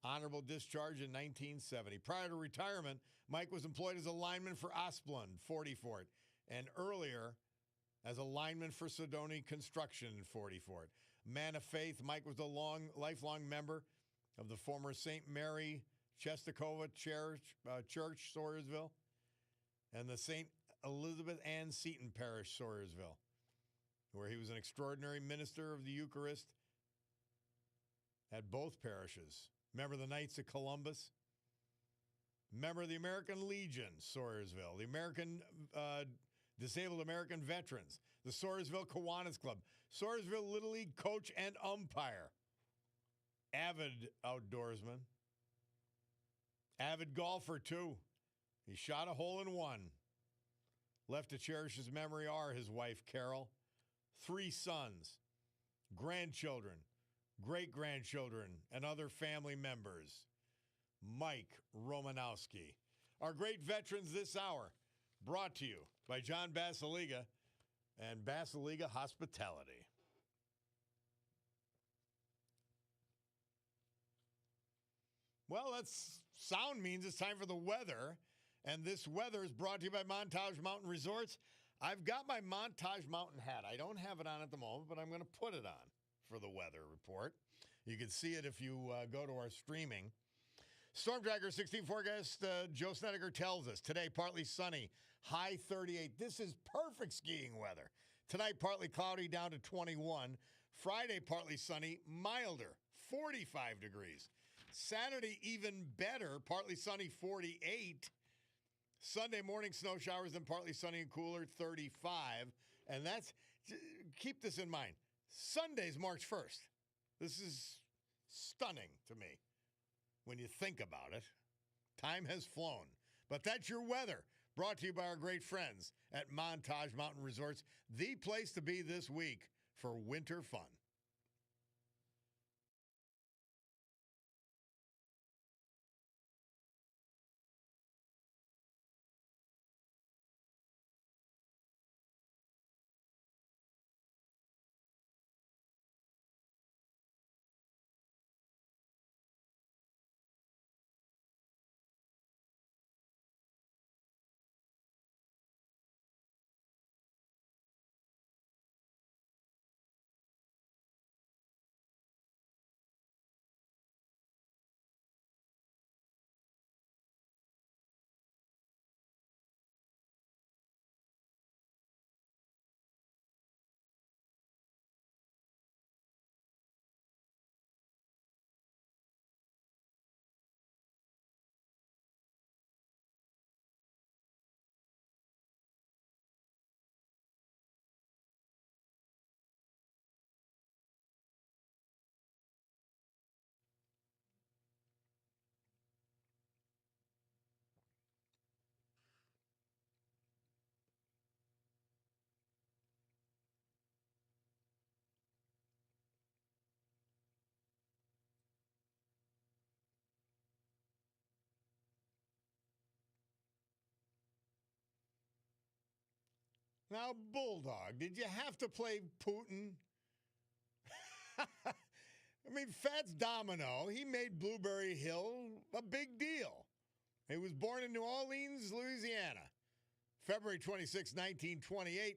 Honorable discharge in 1970. Prior to retirement, Mike was employed as a lineman for Asplund, 40 Fort, and earlier as a lineman for Sedoni Construction in 40 Fort. Man of faith, Mike was a lifelong member of the former St. Mary Czestochowa Church, Sawyersville, and the St. Elizabeth Ann Seton Parish, Sawyersville, where he was an extraordinary minister of the Eucharist at both parishes. Member of the Knights of Columbus, member of the American Legion, Sawyersville, the American Disabled American Veterans, the Sawyersville Kiwanis Club, Sawyersville Little League coach and umpire, avid outdoorsman, avid golfer too. He shot a hole in one. Left to cherish his memory are his wife, Carol, 3 sons, grandchildren, great-grandchildren, and other family members. Mike Romanowski. Our great veterans this hour, brought to you by John Basiliga and Basiliga Hospitality. Well, that's sound means it's time for the weather, and this weather is brought to you by Montage Mountain Resorts. I've got my Montage Mountain hat. I don't have it on at the moment, but I'm going to put it on for the weather report. You can see it if you go to our streaming. Storm Tracker 16 forecast, Joe Snedeker tells us, today partly sunny, high 38. This is perfect skiing weather. Tonight partly cloudy down to 21. Friday partly sunny, milder, 45 degrees. Saturday even better, partly sunny, 48. Sunday morning snow showers, then partly sunny and cooler, 35. And that's, keep this in mind, Sunday's March 1st. This is stunning to me when you think about it. Time has flown. But that's your weather, brought to you by our great friends at Montage Mountain Resorts, the place to be this week for winter fun. Now, Bulldog, did you have to play Putin? I mean, Fats Domino, he made Blueberry Hill a big deal. He was born in New Orleans, Louisiana, February 26, 1928,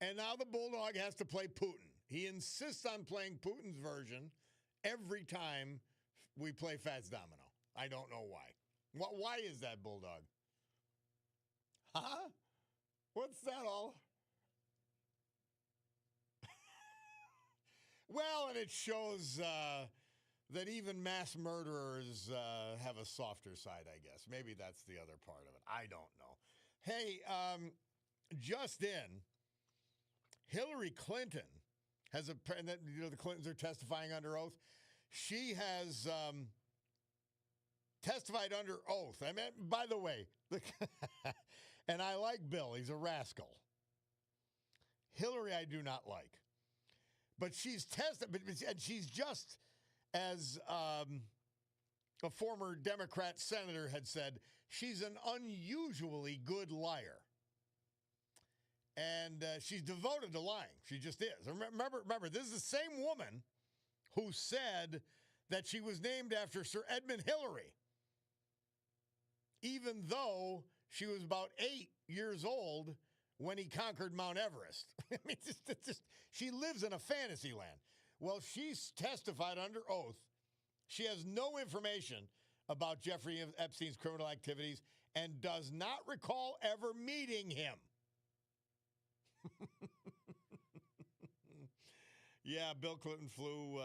and now the Bulldog has to play Putin. He insists on playing Putin's version every time we play Fats Domino. I don't know why. Why is that, Bulldog? Huh? What's that all? Well, and it shows that even mass murderers have a softer side, I guess. Maybe that's the other part of it. I don't know. Hey, just in, Hillary Clinton has the Clintons are testifying under oath. She has testified under oath. I mean, by the way, and I like Bill. He's a rascal. Hillary, I do not like. But she's tested, and she's just, as a former Democrat senator had said, she's an unusually good liar. And she's devoted to lying. She just is. Remember, this is the same woman who said that she was named after Sir Edmund Hillary, even though she was about 8 years old when he conquered Mount Everest. I mean, she lives in a fantasy land. Well, she's testified under oath. She has no information about Jeffrey Epstein's criminal activities and does not recall ever meeting him. Yeah, Bill Clinton flew,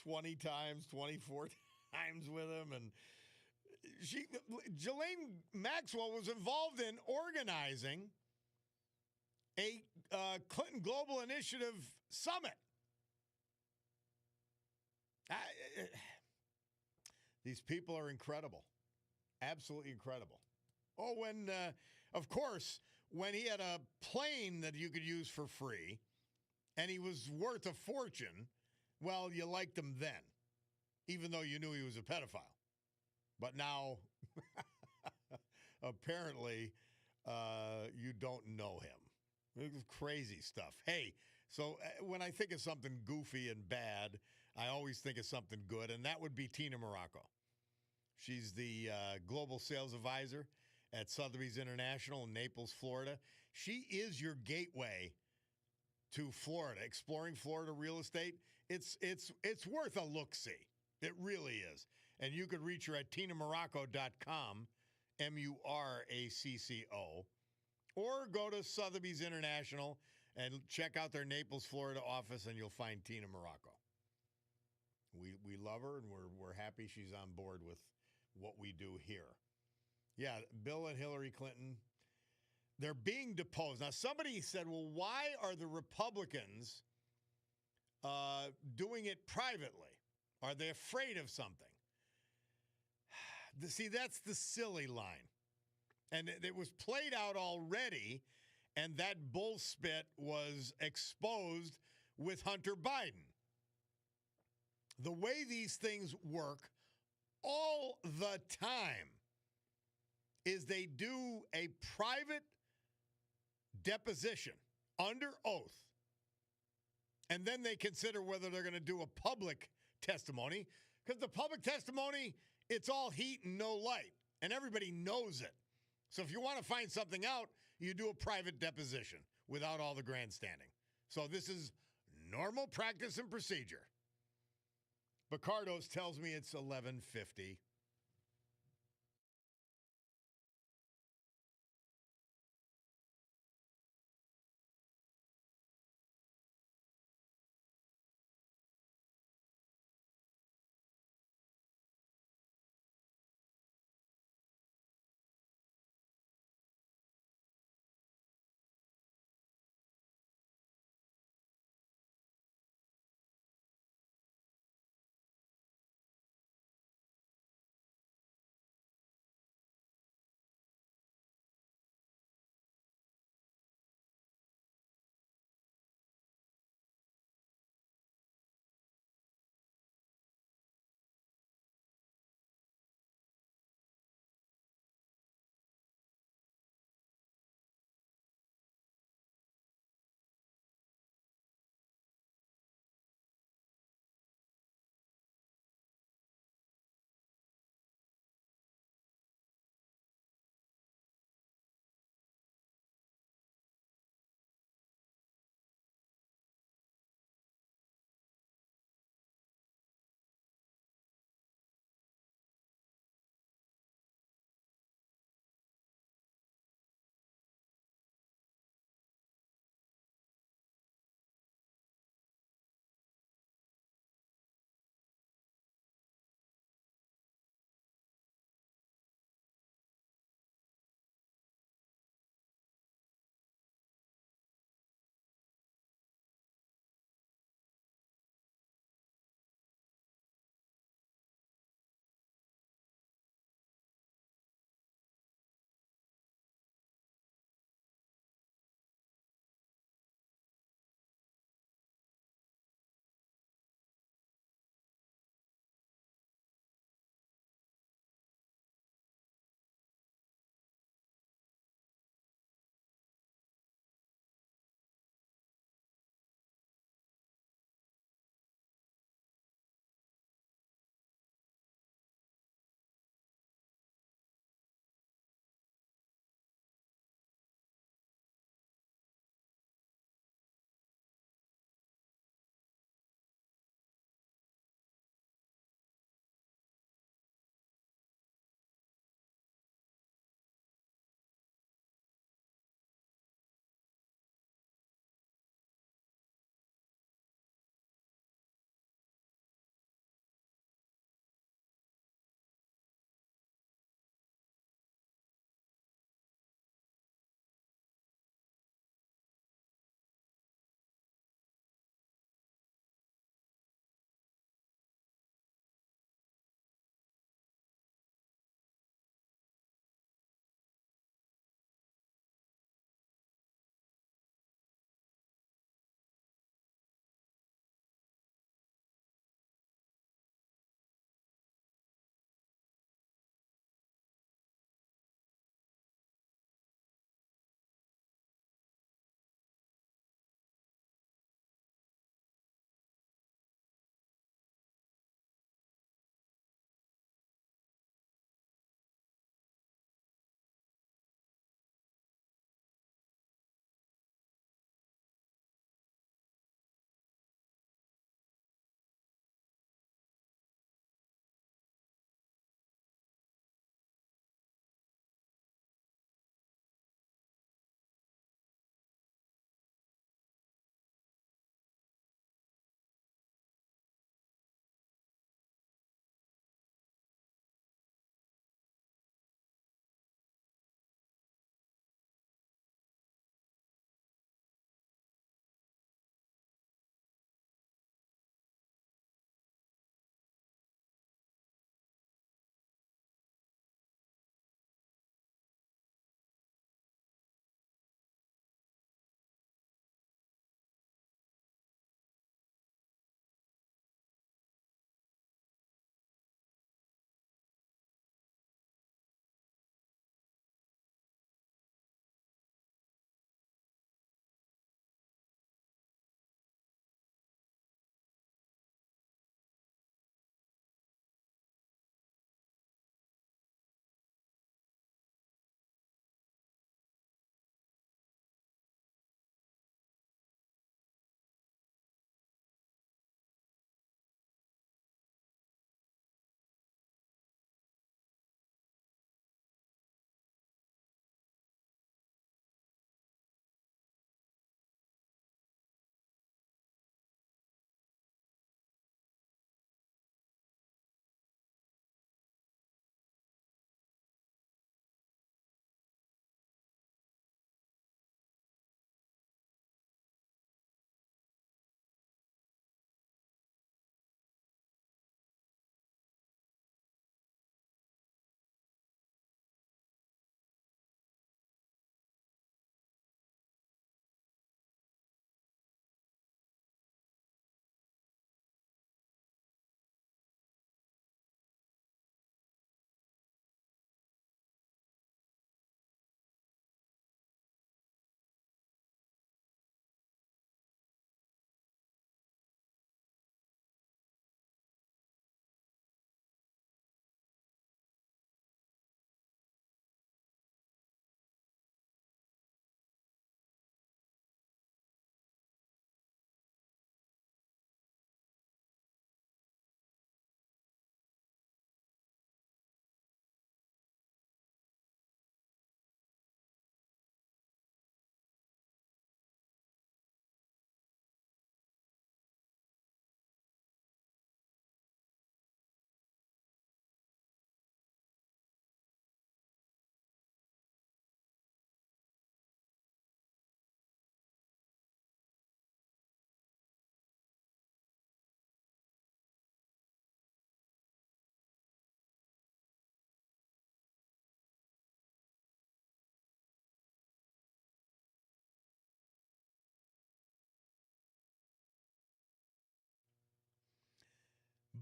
20 times, 24 times with him, and Ghislaine Maxwell was involved in organizing a Clinton Global Initiative summit. These people are incredible. Absolutely incredible. Oh, of course, when he had a plane that you could use for free and he was worth a fortune, well, you liked him then, even though you knew he was a pedophile. But now, apparently, you don't know him. It was crazy stuff. Hey, so when I think of something goofy and bad, I always think of something good, and that would be Tina Morocco. She's the global sales advisor at Sotheby's International in Naples, Florida. She is your gateway to Florida, exploring Florida real estate. It's worth a look-see. It really is. And you could reach her at tinamorocco.com, MURACCO, or go to Sotheby's International and check out their Naples, Florida office, and you'll find Tina Morocco. We love her, and we're happy she's on board with what we do here. Yeah, Bill and Hillary Clinton, they're being deposed. Now, somebody said, well, why are the Republicans doing it privately? Are they afraid of something? See, that's the silly line. And it was played out already, and that bullspit was exposed with Hunter Biden. The way these things work all the time is they do a private deposition under oath, and then they consider whether they're going to do a public testimony, because the public testimony, it's all heat and no light, and everybody knows it. So if you want to find something out, you do a private deposition without all the grandstanding. So this is normal practice and procedure. Picardo's tells me it's 11:50.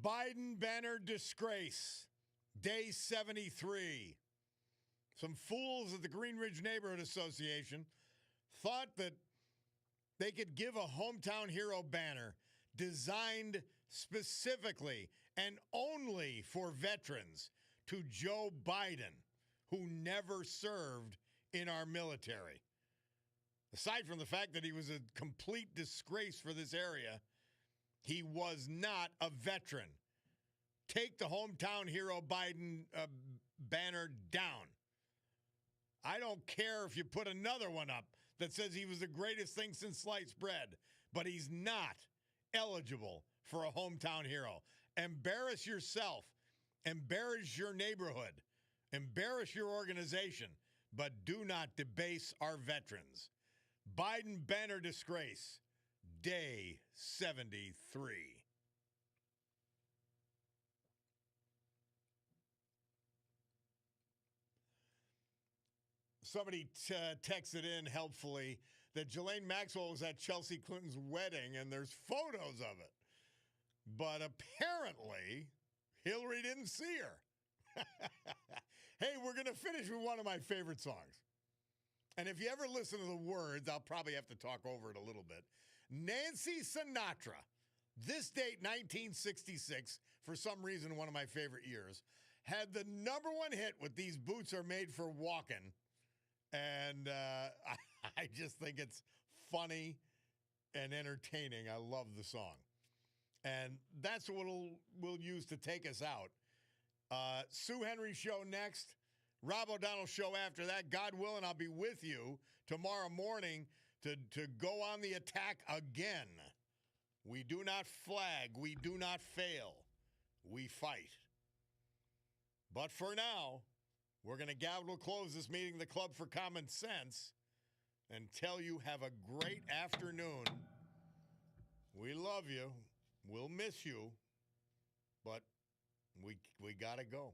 Biden banner disgrace, day 73. Some fools at the Green Ridge Neighborhood Association thought that they could give a hometown hero banner designed specifically and only for veterans to Joe Biden, who never served in our military. Aside from the fact that he was a complete disgrace for this area, he was not a veteran. Take the hometown hero Biden banner down. I don't care if you put another one up that says he was the greatest thing since sliced bread, but he's not eligible for a hometown hero. Embarrass yourself. Embarrass your neighborhood. Embarrass your organization, but do not debase our veterans. Biden banner disgrace, day 73. Somebody texted in helpfully that Ghislaine Maxwell was at Chelsea Clinton's wedding, and there's photos of it. But apparently, Hillary didn't see her. Hey, we're going to finish with one of my favorite songs. And if you ever listen to the words, I'll probably have to talk over it a little bit. Nancy Sinatra, this date, 1966, for some reason, one of my favorite years, had the number one hit with These Boots Are Made for Walking. And I just think it's funny and entertaining. I love the song. And that's what we'll use to take us out. Sue Henry show next. Rob O'Donnell show after that. God willing, I'll be with you tomorrow morning to go on the attack again. We do not flag. We do not fail. We fight. But for now, we're going to gavel close this meeting, the Club for Common Sense, and tell you have a great afternoon. We love you. We'll miss you. But we got to go.